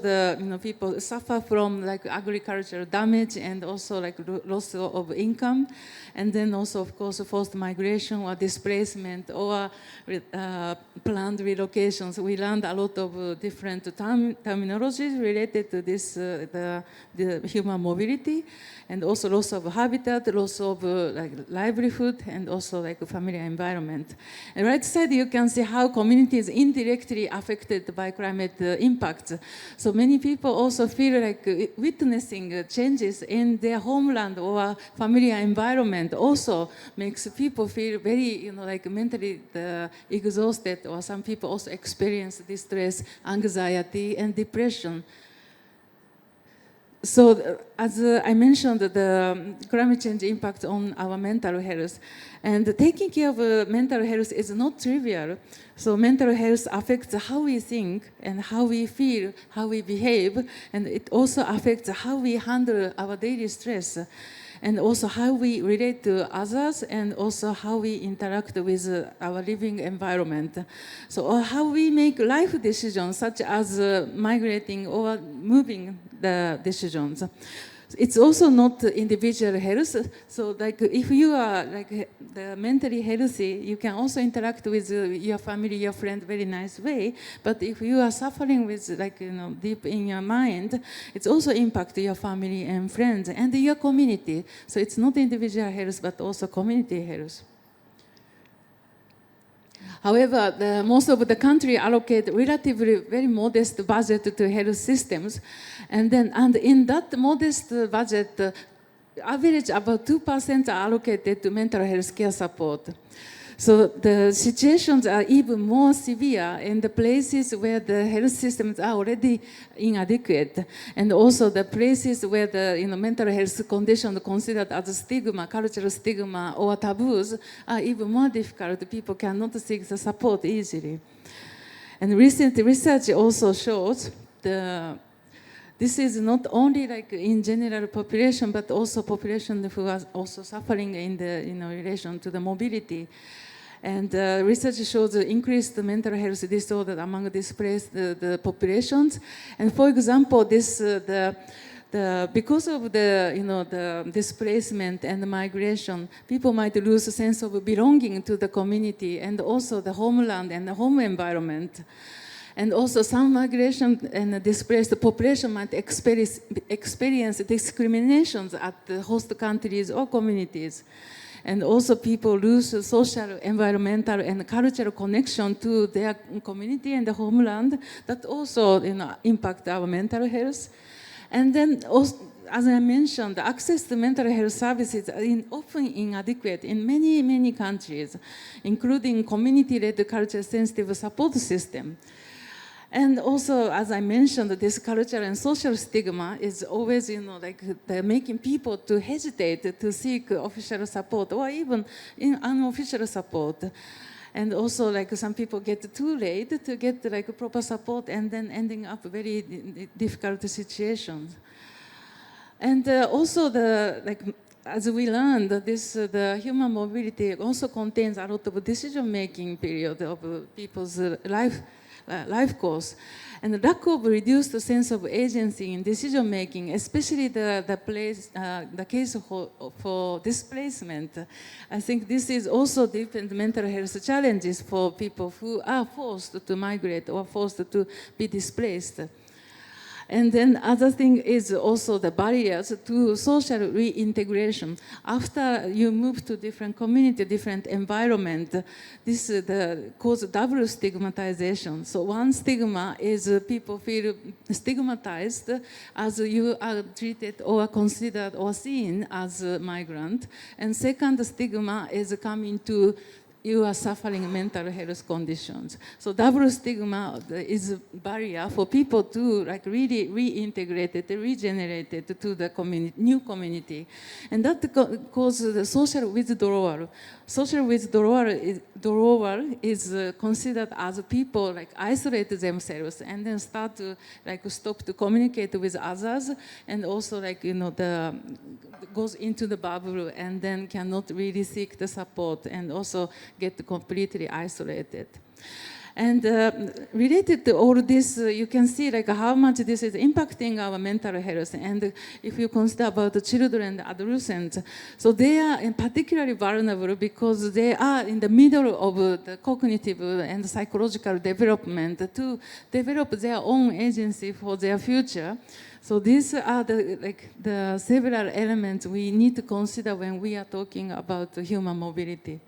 people suffer from like agricultural damage and also like loss of income, and then also of course forced migration or displacement or planned relocations. We learned a lot of different terminologies related to this, the human mobility, and also loss of habitat, loss of like livelihood, and also like a familiar environment. And right side, you can see how communities indirectly affected by climate impacts. So many people also feel like witnessing changes in their homeland or familiar environment also makes people feel very, like mentally exhausted, or some people also experience distress, anxiety, and depression. So, as I mentioned, the climate change impact on our mental health. And taking care of mental health is not trivial. So mental health affects how we think and how we feel, how we behave, and it also affects how we handle our daily stress, and also how we relate to others, and also how we interact with our living environment. So how we make life decisions, such as migrating or moving the decisions. It's also not individual health. So like if you are like mentally healthy, you can also interact with your family, your friend, very nice way. But if you are suffering with deep in your mind, it's also impact your family and friends and your community. So it's not individual health, but also community health. However, most of the country allocate relatively very modest budget to health systems, and in that modest budget, average about 2% are allocated to mental health care support. So the situations are even more severe in the places where the health systems are already inadequate, and also the places where the mental health condition considered as a stigma, cultural stigma or taboos are even more difficult. People cannot seek the support easily. And recent research also shows this is not only like in general population, but also population who are also suffering in the relation to the mobility. And research shows increased mental health disorder among displaced the populations. And for example, the because of the displacement and the migration, people might lose a sense of belonging to the community and also the homeland and the home environment. And also some migration and displaced population might experience discriminations at the host countries or communities. And also people lose social, environmental, and cultural connection to their community and the homeland that also impact our mental health. And then also, as I mentioned, the access to mental health services are often inadequate in many, many countries, including community-led culture-sensitive support system. And also, as I mentioned, this cultural and social stigma is always, making people to hesitate to seek official support or even unofficial support. And also, some people get too late to get proper support and then ending up very difficult situations. And also, as we learned, the human mobility also contains a lot of decision-making period of people's life course. And the lack of reduced sense of agency in decision-making, especially the case for displacement, I think this is also deepened mental health challenges for people who are forced to migrate or forced to be displaced. And then other thing is also the barriers to social reintegration. After you move to different community, different environment, this causes double stigmatization. So one stigma is people feel stigmatized as you are treated or considered or seen as a migrant. And second stigma is coming to you are suffering mental health conditions. So double stigma is a barrier for people to really reintegrate, regenerate to the new community. And that causes the social withdrawal. Social withdrawal is considered as people isolate themselves and then start to stop to communicate with others, and also goes into the bubble and then cannot really seek the support and also get completely isolated. And related to all this, you can see how much this is impacting our mental health. And if you consider about the children and adolescents, so they are particularly vulnerable because they are in the middle of the cognitive and psychological development to develop their own agency for their future. So these are the several elements we need to consider when we are talking about human mobility.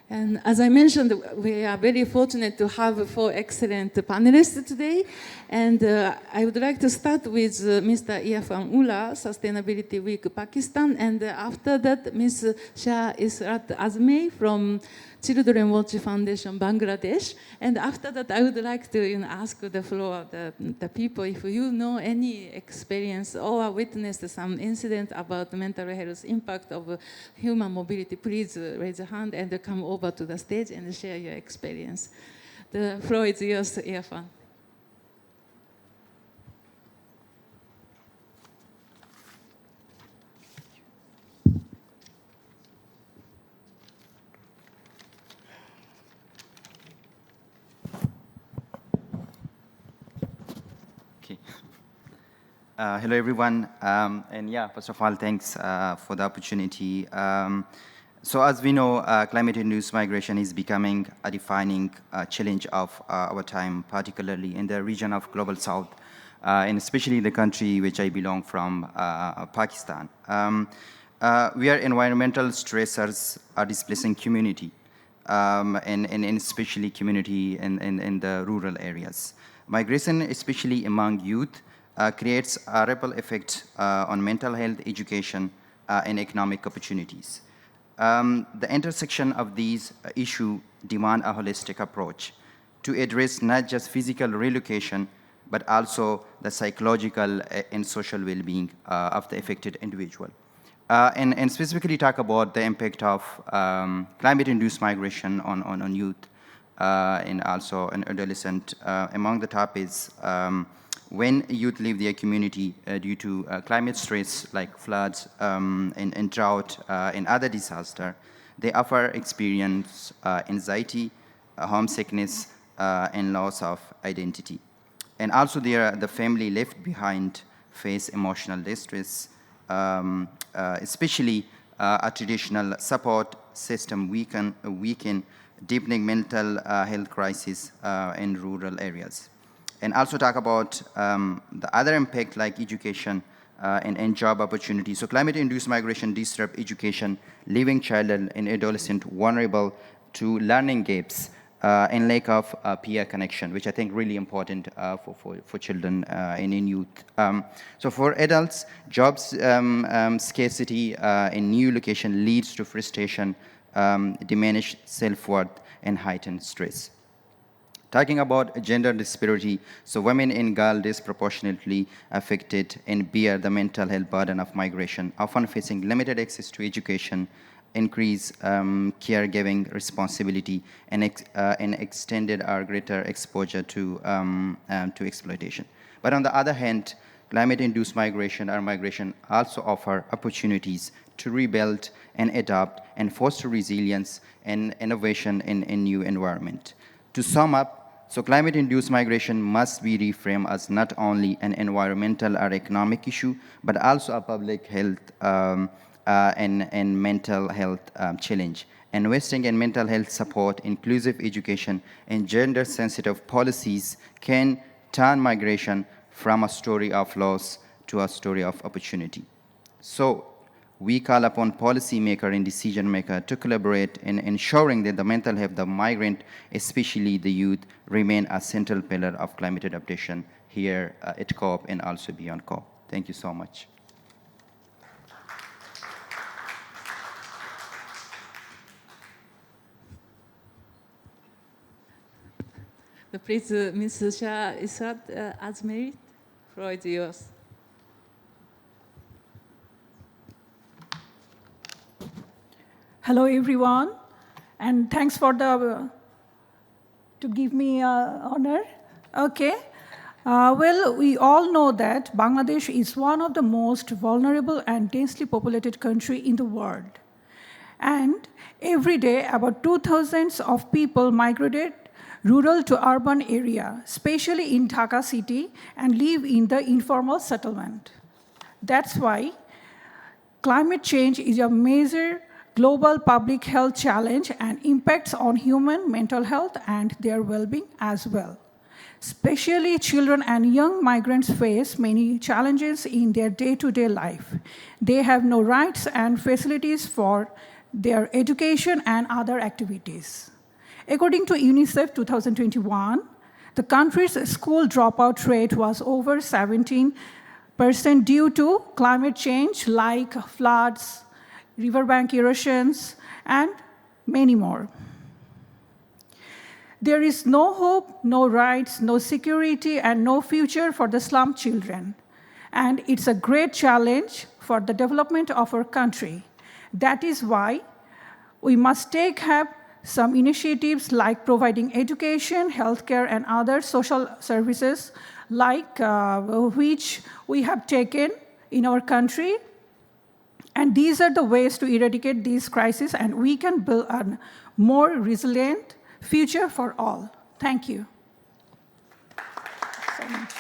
And as I mentioned, we are very fortunate to have 4 excellent panelists today. And I would like to start with Mr. Irfan Ullah, Sustainability Week Pakistan. And after that, Ms. Shah Israt Azmi from Children Watch Foundation, Bangladesh. And after that, I would like to ask the floor, the people, if you know any experience or witnessed some incident about mental health impact of human mobility, please raise a hand and come over to the stage and share your experience. The floor is yours, Irfan. Hello, everyone. And yeah, first of all, thanks for the opportunity. So as we know, climate-induced migration is becoming a defining challenge of our time, particularly in the region of Global South, and especially the country which I belong from, Pakistan. Where environmental stressors are displacing community, and especially community in the rural areas. Migration, especially among youth, creates a ripple effect on mental health, education, and economic opportunities. The intersection of these issues demand a holistic approach to address not just physical relocation, but also the psychological and social well-being of the affected individual. And specifically talk about the impact of climate-induced migration on youth and also an adolescent. Among the topics, when youth leave their community due to climate stress like floods and drought and other disaster, they often experience anxiety, homesickness, and loss of identity. And also the family left behind face emotional distress, especially a traditional support system weaken deepening mental health crisis in rural areas. And also talk about the other impact like education and job opportunities. So climate-induced migration disrupt education, leaving child and adolescent vulnerable to learning gaps and lack of peer connection, which I think really important for children and in youth. So for adults, jobs scarcity in new location leads to frustration, diminished self-worth, and heightened stress. Talking about gender disparity, so women and girls disproportionately affected and bear the mental health burden of migration, often facing limited access to education, increased caregiving responsibility, and extended or greater exposure to exploitation. But on the other hand, climate-induced migration or migration also offer opportunities to rebuild and adapt and foster resilience and innovation in new environment. To sum up, so climate-induced migration must be reframed as not only an environmental or economic issue, but also a public health and mental health challenge. Investing in mental health support, inclusive education, and gender-sensitive policies can turn migration from a story of loss to a story of opportunity. So we call upon policymakers and decision makers to collaborate in ensuring that the mental health of the migrant, especially the youth, remain a central pillar of climate adaptation here at COP and also beyond COP. Thank you so much. Please, Ms. Shah Israt Azmeri, floor is yours. Hello, everyone, and thanks for to give me honor. Okay. Well, we all know that Bangladesh is one of the most vulnerable and densely populated country in the world. And every day, about 2,000 of people migrated rural to urban area, especially in Dhaka city, and live in the informal settlement. That's why climate change is a major global public health challenge and impacts on human mental health and their well-being as well. Especially children and young migrants face many challenges in their day-to-day life. They have no rights and facilities for their education and other activities. According to UNICEF 2021, the country's school dropout rate was over 17% due to climate change like floods, riverbank erosions, and many more. There is no hope, no rights, no security, and no future for the slum children. And it's a great challenge for the development of our country. That is why we must have some initiatives like providing education, healthcare, and other social services like which we have taken in our country. And these are the ways to eradicate these crises, and we can build a more resilient future for all. Thank you. So much.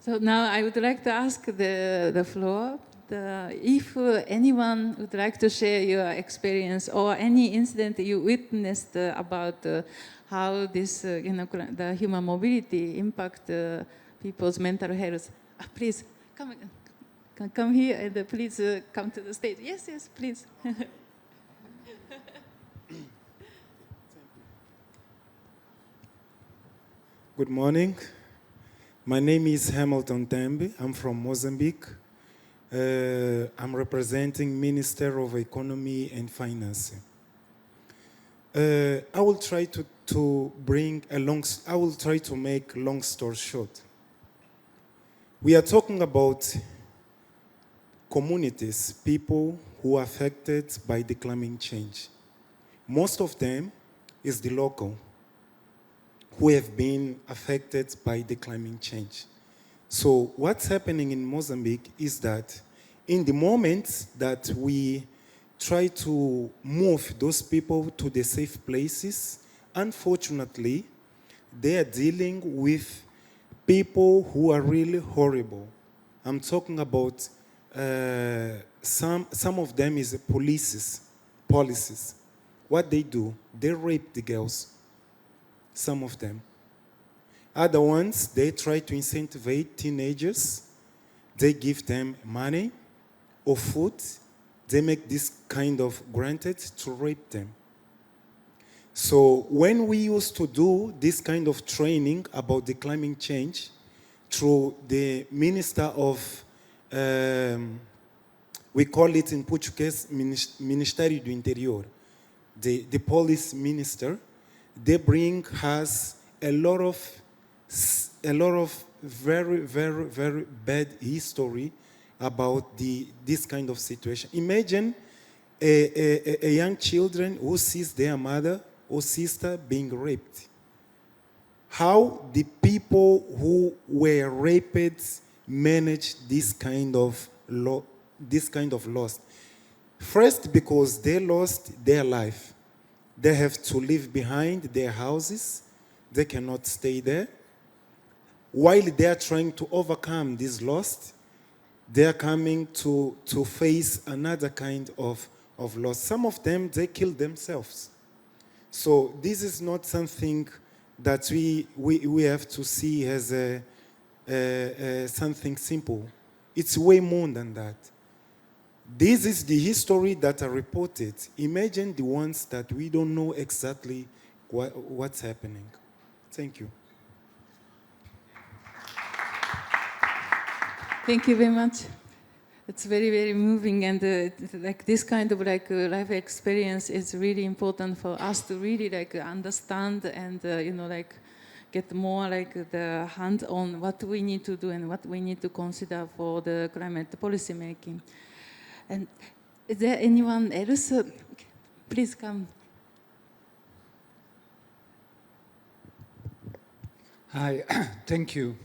So now I would like to ask the floor. If anyone would like to share your experience or any incident you witnessed about how this, the human mobility impact people's mental health, please come here and please come to the stage. Yes, yes, please. Good morning. My name is Hamilton Tembe. I'm from Mozambique. I'm representing Minister of Economy and Finance. I will try to make long story short. We are talking about communities, people who are affected by the climate change. Most of them is the local who have been affected by the climate change. So what's happening in Mozambique is that in the moment that we try to move those people to the safe places. Unfortunately, they are dealing with people who are really horrible. I'm talking about some of them is policies. What they do, they rape the girls, some of them. Other ones, they try to incentivize teenagers. They give them money or food. They make this kind of granted to rape them. So when we used to do this kind of training about the climate change through the Minister of, we call it in Portuguese, Ministério do Interior, the police minister, they bring us a lot of very, very, very bad history about this kind of situation. Imagine a young children who sees their mother or sister being raped. How the people who were raped manage this kind of loss? First, because they lost their life. They have to leave behind their houses. They cannot stay there. While they are trying to overcome this loss, they are coming to face another kind of loss. Some of them, they kill themselves. So this is not something that we have to see as something simple. It's way more than that. This is the history that are reported. Imagine the ones that we don't know exactly what's happening. Thank you. Thank you very much. It's very, very moving, and like this kind of life experience is really important for us to really understand and get more the hand on what we need to do and what we need to consider for the climate policy making. And is there anyone else? Please come. Hi, thank you.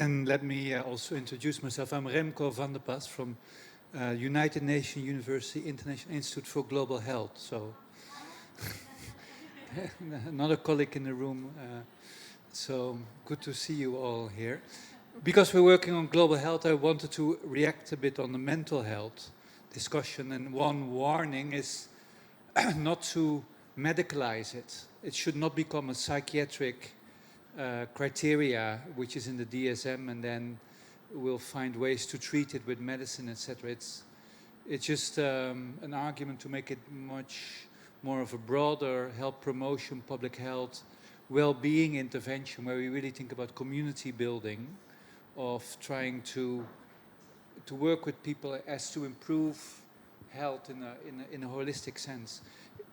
And let me also introduce myself. I'm Remco van der Pas from United Nations University International Institute for Global Health. So another colleague in the room. So good to see you all here. Because we're working on global health, I wanted to react a bit on the mental health discussion. And one warning is not to medicalize it. It should not become a psychiatric criteria, which is in the DSM, and then we'll find ways to treat it with medicine, etc. It's just an argument to make it much more of a broader health promotion, public health, well-being intervention, where we really think about community building, of trying to work with people as to improve health in a holistic sense.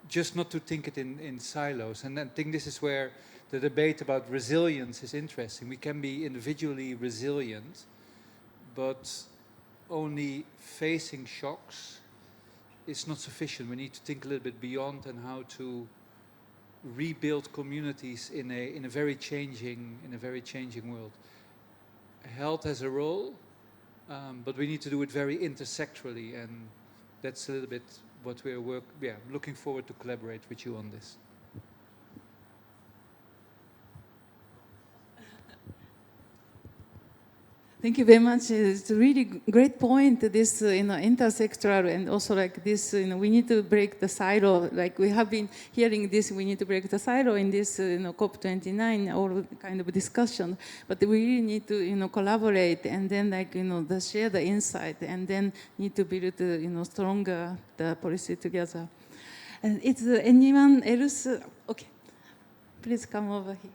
Just not to think it in silos. And I think this is where the debate about resilience is interesting. We can be individually resilient, but only facing shocks is not sufficient. We need to think a little bit beyond and how to rebuild communities in a very changing world. Health has a role, but we need to do it very intersectorally, and that's a little bit what we're looking forward to collaborate with you on this. Thank you very much. It's a really great point. This, intersectoral, and also this, we need to break the silo. Like we have been hearing this, we need to break the silo in this, COP29, all kind of discussion. But we really need to, collaborate and then, share the insight, and then need to build, stronger the policy together. And it's anyone else? Okay, please come over here.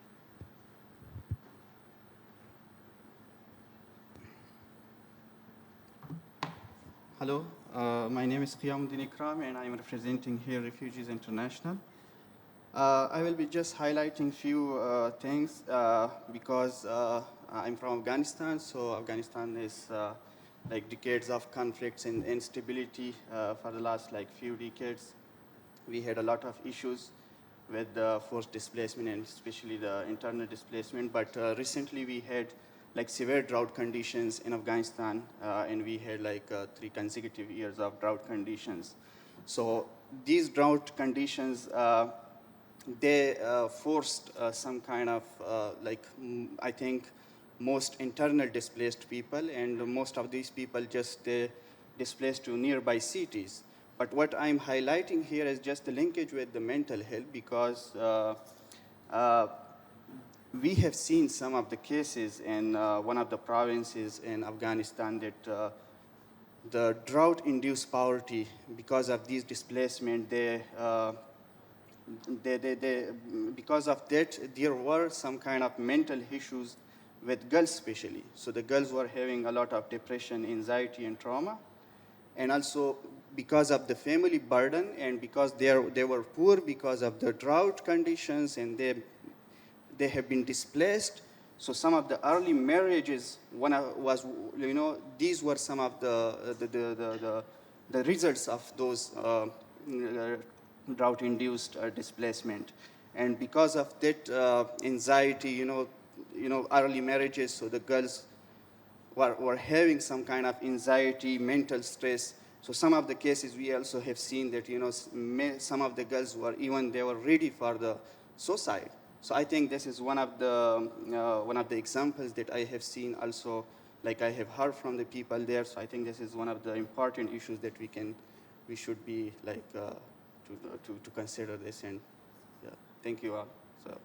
Hello, my name is Qiyamuddin Ikram, and I'm representing here Refugees International. I will be just highlighting few things because I'm from Afghanistan, so Afghanistan is decades of conflicts and instability for the last few decades. We had a lot of issues with the forced displacement and especially the internal displacement, but recently we had like severe drought conditions in Afghanistan, and we had like 3 consecutive years of drought conditions. So these drought conditions, they forced some kind of I think most internal displaced people, and most of these people just displaced to nearby cities. But what I'm highlighting here is just the linkage with the mental health, because we have seen some of the cases in one of the provinces in Afghanistan that the drought-induced poverty, because of these displacement, because of that, there were some kind of mental issues with girls especially. So the girls were having a lot of depression, anxiety, and trauma. And also because of the family burden, and because they were poor because of the drought conditions, and they have been displaced. So some of the early marriages these were some of the results of those drought-induced displacement. And because of that anxiety, early marriages, so the girls were having some kind of anxiety, mental stress. So some of the cases we also have seen that some of the girls they were ready for the suicide. So I think this is one of the examples that I have seen also, like I have heard from the people there. So I think this is one of the important issues that we should be like to consider this. And yeah, thank you all. So.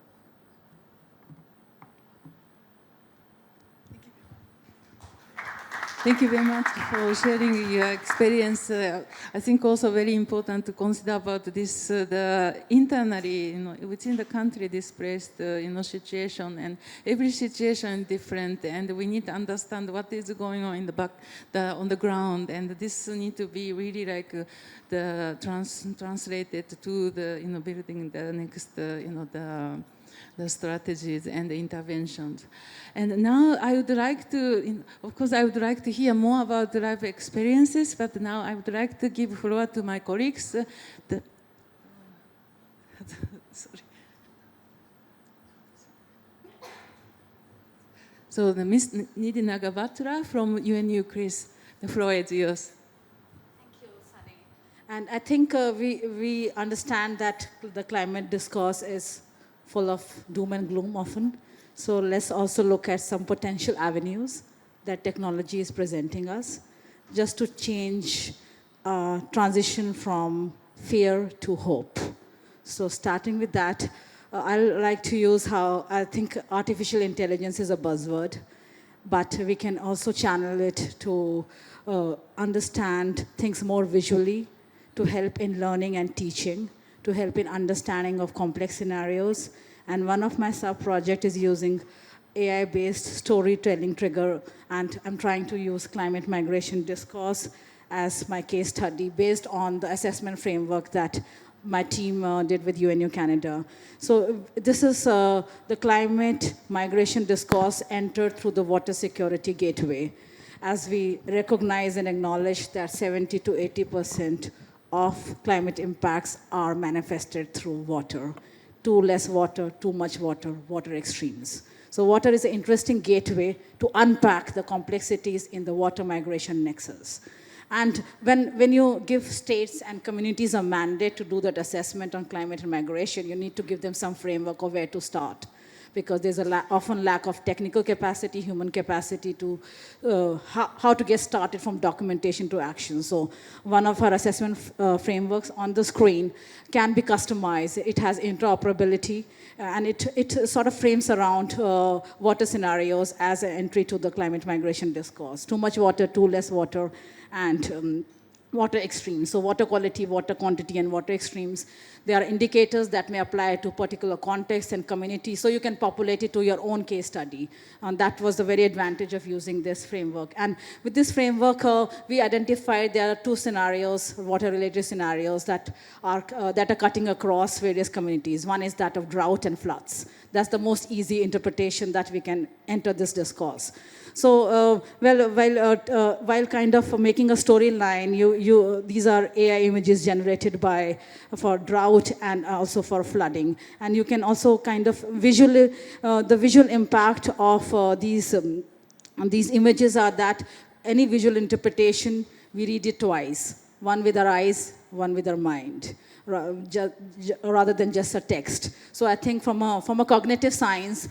Thank you very much for sharing your experience. I think also very important to consider about this, the internally, within the country displaced, situation, and every situation is different, and we need to understand what is going on in the back, on the ground, and this need to be really like translated to the, building the next, the strategies and the interventions. And now I would like to, of course, I would like to hear more about the life experiences, but now I would like to give floor to my colleagues. Sorry. So the Ms. Nidhi Nagabatra from UNU Chris, the floor is yours. And I think we understand that the climate discourse is full of doom and gloom often. So let's also look at some potential avenues that technology is presenting us, just to change, transition from fear to hope. So starting with that, I like to use how I think artificial intelligence is a buzzword, but we can also channel it to understand things more visually, to help in learning and teaching, to help in understanding of complex scenarios. And one of my sub-projects is using AI-based storytelling trigger, and I'm trying to use climate migration discourse as my case study based on the assessment framework that my team did with UNU Canada. So this is the climate migration discourse entered through the water security gateway, as we recognize and acknowledge that 70 to 80% of climate impacts are manifested through water. Too less water, too much water, water extremes. So water is an interesting gateway to unpack the complexities in the water migration nexus. And when you give states and communities a mandate to do that assessment on climate and migration, you need to give them some framework of where to start, because there's often lack of technical capacity, human capacity to how to get started from documentation to action. So one of our assessment frameworks on the screen can be customized. It has interoperability, and it sort of frames around water scenarios as an entry to the climate migration discourse. Too much water, too less water, and water extremes. So water quality, water quantity, and water extremes. They are indicators that may apply to particular contexts and communities, so you can populate it to your own case study. And that was the very advantage of using this framework. And with this framework, we identified there are 2 scenarios, water-related scenarios, that are cutting across various communities. One is that of drought and floods. That's the most easy interpretation that we can enter this discourse. So, while kind of making a storyline, these are AI images generated for drought and also for flooding. And you can also kind of the visual impact of these And these images are that any visual interpretation, we read it twice, one with our eyes, one with our mind, rather than just a text. So I think from a cognitive science,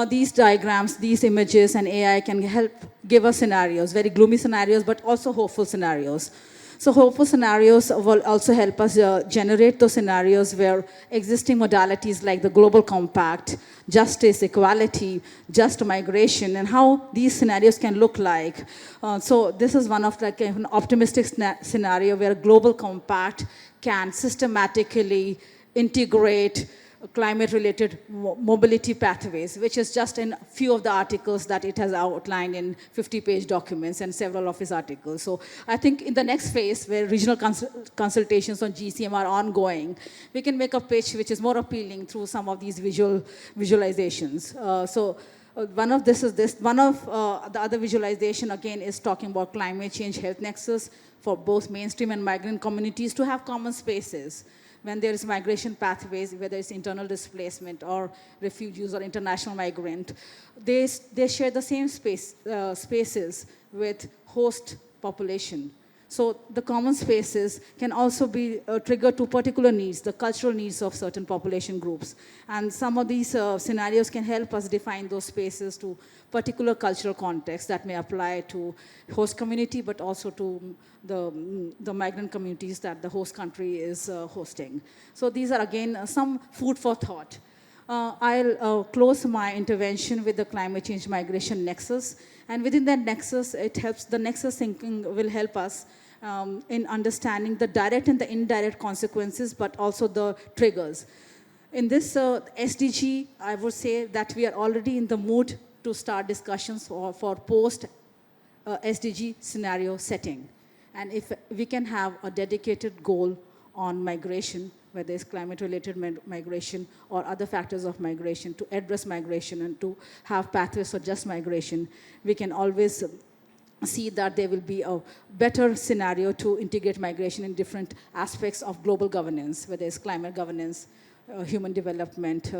these diagrams, these images, and AI can help give us scenarios, very gloomy scenarios, but also hopeful scenarios. So hopeful scenarios will also help us generate those scenarios where existing modalities like the Global Compact, justice, equality, just migration, and how these scenarios can look like. So this is one of like an optimistic scenario where Global Compact can systematically integrate climate-related mobility pathways, which is just in a few of the articles that it has outlined in 50-page documents and several of his articles. So I think in the next phase, where regional consultations on GCM are ongoing, we can make a pitch which is more appealing through some of these visualizations. One of this is this. One of the other visualization, again, is talking about climate change health nexus for both mainstream and migrant communities to have common spaces. When there is migration pathways, whether it's internal displacement or refugees or international migrant, they share the same spaces with host population. So the common spaces can also be triggered to particular needs, the cultural needs of certain population groups. And some of these scenarios can help us define those spaces to particular cultural contexts that may apply to host community, but also to the migrant communities that the host country is hosting. So these are, again, some food for thought. I'll close my intervention with the climate change migration nexus. And within that nexus, the nexus thinking will help us in understanding the direct and the indirect consequences, but also the triggers. In this SDG, I would say that we are already in the mood to start discussions for post-SDG scenario setting. And if we can have a dedicated goal on migration, whether it's climate-related migration or other factors of migration, to address migration and to have pathways for just migration, we can always see that there will be a better scenario to integrate migration in different aspects of global governance, whether it's climate governance, human development,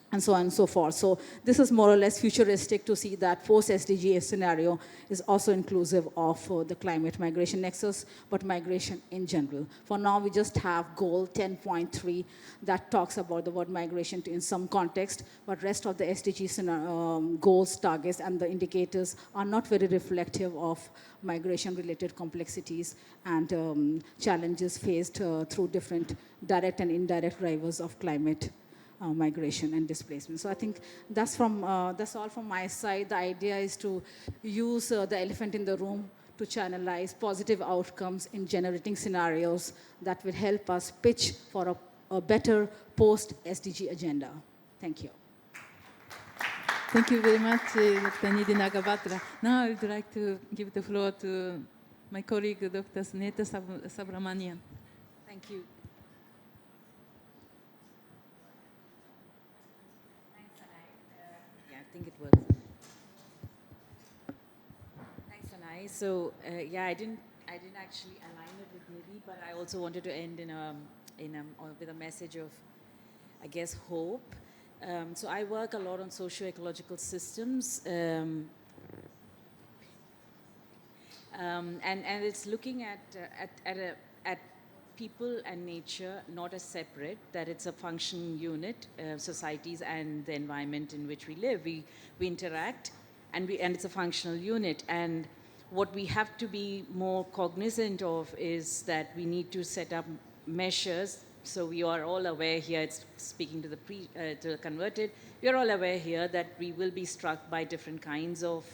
and so on and so forth. So this is more or less futuristic to see that post-SDG scenario is also inclusive of the climate migration nexus, but migration in general. For now, we just have goal 10.3 that talks about the word migration in some context, but rest of the SDG goals, targets, and the indicators are not very reflective of migration-related complexities and challenges faced through different direct and indirect drivers of climate migration and displacement. So I think that's all from my side. The idea is to use the elephant in the room to channelize positive outcomes in generating scenarios that will help us pitch for a better post-SDG agenda. Thank you. Thank you very much, Dr. Nidhi Nagabatra. Now I would like to give the floor to my colleague, Dr. Sneta Subramanian. Thank you. I think it works. Thanks, Anai. So yeah, I didn't actually align it with Nidhi, but I also wanted to end with a message of, I guess, hope. So I work a lot on socio-ecological systems, and it's looking at people and nature not as separate, that it's a functioning unit, societies and the environment in which we live. We interact, and it's a functional unit. And what we have to be more cognizant of is that we need to set up measures. So we are all aware here, it's speaking to the converted, we are all aware here that we will be struck by different kinds of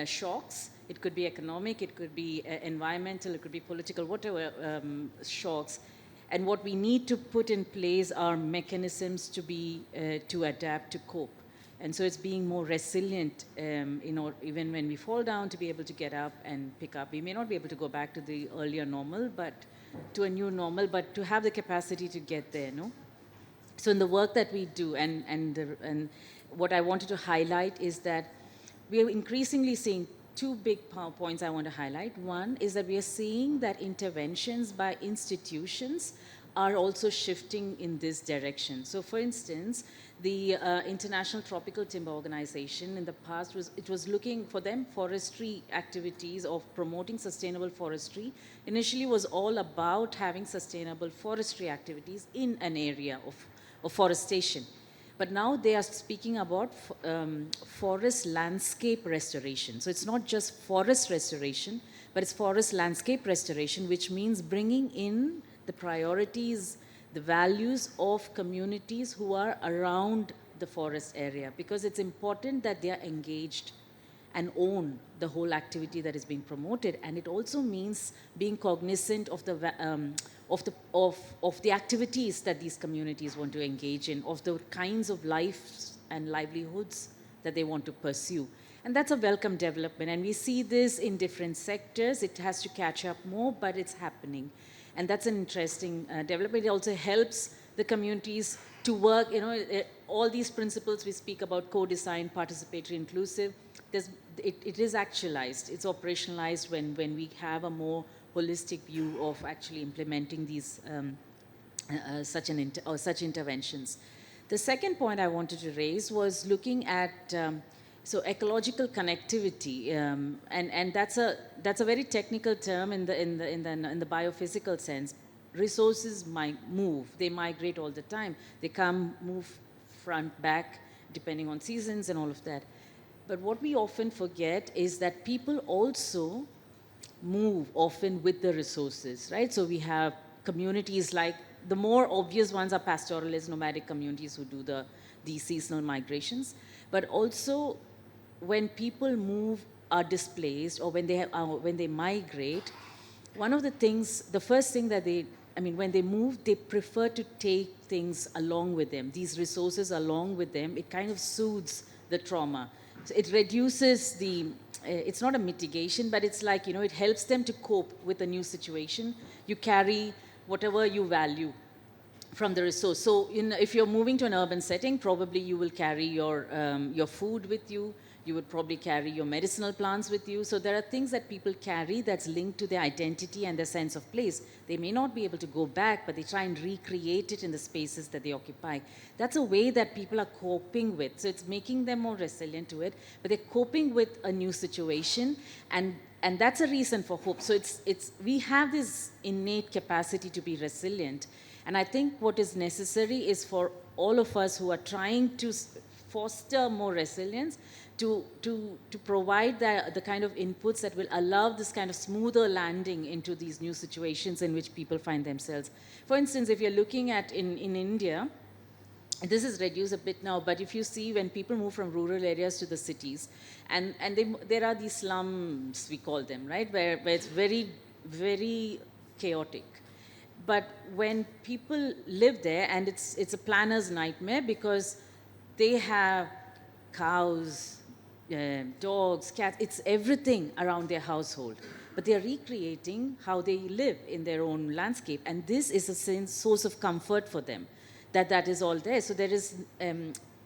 shocks. It could be economic, it could be environmental, it could be political, whatever shocks. And what we need to put in place are mechanisms to adapt, to cope. And so it's being more resilient, even when we fall down, to be able to get up and pick up. We may not be able to go back to the earlier normal, but to a new normal, but to have the capacity to get there, no? So in the work that we do, and what I wanted to highlight is that we are increasingly seeing two big points I want to highlight. One is that we are seeing that interventions by institutions are also shifting in this direction. So for instance, the International Tropical Timber Organization in the past was looking for them, forestry activities of promoting sustainable forestry initially was all about having sustainable forestry activities in an area of forestation. But now they are speaking about forest landscape restoration. So it's not just forest restoration, but it's forest landscape restoration, which means bringing in the priorities, the values of communities who are around the forest area, because it's important that they are engaged and own the whole activity that is being promoted. And it also means being cognizant of the activities that these communities want to engage in, of the kinds of lives and livelihoods that they want to pursue. And that's a welcome development. And we see this in different sectors. It has to catch up more, but it's happening. And that's an interesting development. It also helps the communities to work, all these principles we speak about, co-design, participatory, inclusive, it is actualized, it's operationalized when we have a more holistic view of actually implementing these such interventions. The second point I wanted to raise was looking at so ecological connectivity, and that's a very technical term in the biophysical sense. Resources move, they migrate all the time. They come, move front, back, depending on seasons and all of that. But what we often forget is that people also move often with the resources, right? So we have communities like, the more obvious ones are pastoralist, nomadic communities who do these seasonal migrations. But also, when people move, are displaced, or when they migrate, one of the things, the first thing that when they move, they prefer to take things along with them, these resources along with them. It kind of soothes the trauma. So it reduces it's not a mitigation, but it's like, it helps them to cope with a new situation. You carry whatever you value from the resource. So if you're moving to an urban setting, probably you will carry your food with you. You would probably carry your medicinal plants with you. So there are things that people carry that's linked to their identity and their sense of place. They may not be able to go back, but they try and recreate it in the spaces that they occupy. That's a way that people are coping with. So it's making them more resilient to it, but they're coping with a new situation, and that's a reason for hope. So we have this innate capacity to be resilient. And I think what is necessary is for all of us who are trying to foster more resilience, to provide the kind of inputs that will allow this kind of smoother landing into these new situations in which people find themselves. For instance, if you're looking at in India, this is reduced a bit now, but if you see when people move from rural areas to the cities, and there are these slums, we call them, right, where it's very, very chaotic. But when people live there, and it's a planner's nightmare, because they have cows, dogs, cats, it's everything around their household. But they are recreating how they live in their own landscape. And this is a source of comfort for them, that is all there. So there is,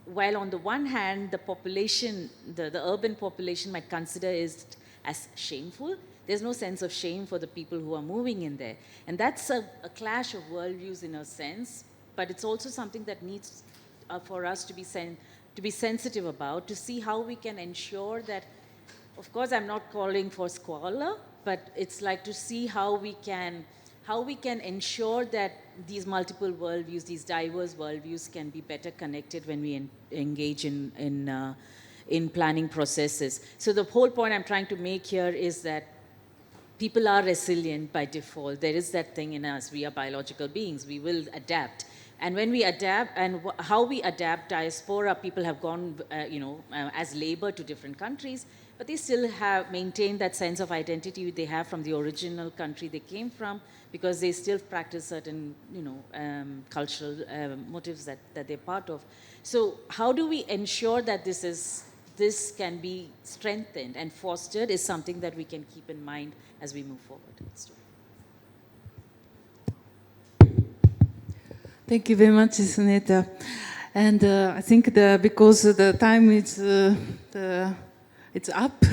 while on the one hand, the population, the urban population might consider it as shameful, there's no sense of shame for the people who are moving in there. And that's a clash of worldviews in a sense, but it's also something that needs for us to be sensitive about, to see how we can ensure that, of course, I'm not calling for squalor, but it's like to see how we can ensure that these multiple worldviews, these diverse worldviews, can be better connected when we engage in planning processes. So the whole point I'm trying to make here is that people are resilient by default. There is that thing in us. We are biological beings. We will adapt. And when we adapt, and how we adapt, diaspora, people have gone, as labor to different countries, but they still have maintained that sense of identity they have from the original country they came from, because they still practice certain, cultural motives that they're part of. So how do we ensure that this can be strengthened and fostered is something that we can keep in mind as we move forward. Thank you very much, Sunita. And I think because the time is it's up.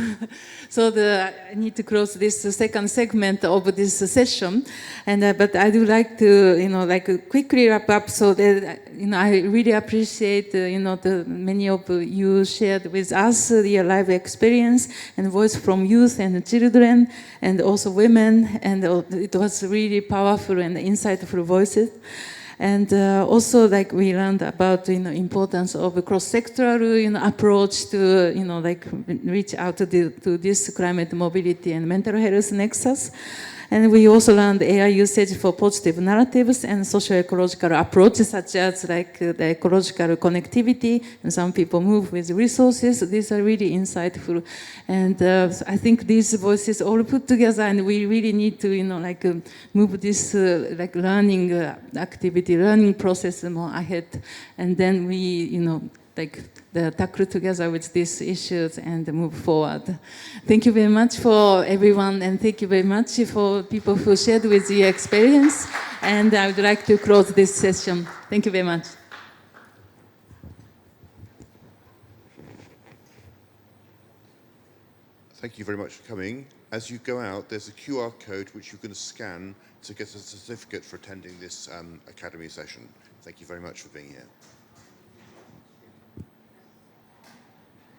So I need to close this second segment of this session, and but I would like to, quickly wrap up. So that I really appreciate, the many of you shared with us your life experience and voice from youth and children, and also women, and it was really powerful and insightful voices. And also, we learned about importance of a cross-sectoral approach to reach out to this climate mobility and mental health nexus. And we also learned AI usage for positive narratives and socio-ecological approaches, such as the ecological connectivity, and some people move with resources. These are really insightful. And I think these voices all put together, and we really need to, move this learning activity, learning process more ahead. And then we, tackle together with these issues and move forward. Thank you very much for everyone, and thank you very much for people who shared with your experience. And I would like to close this session. Thank you very much. Thank you very much for coming. As you go out, there's a QR code which you can scan to get a certificate for attending this Academy session. Thank you very much for being here.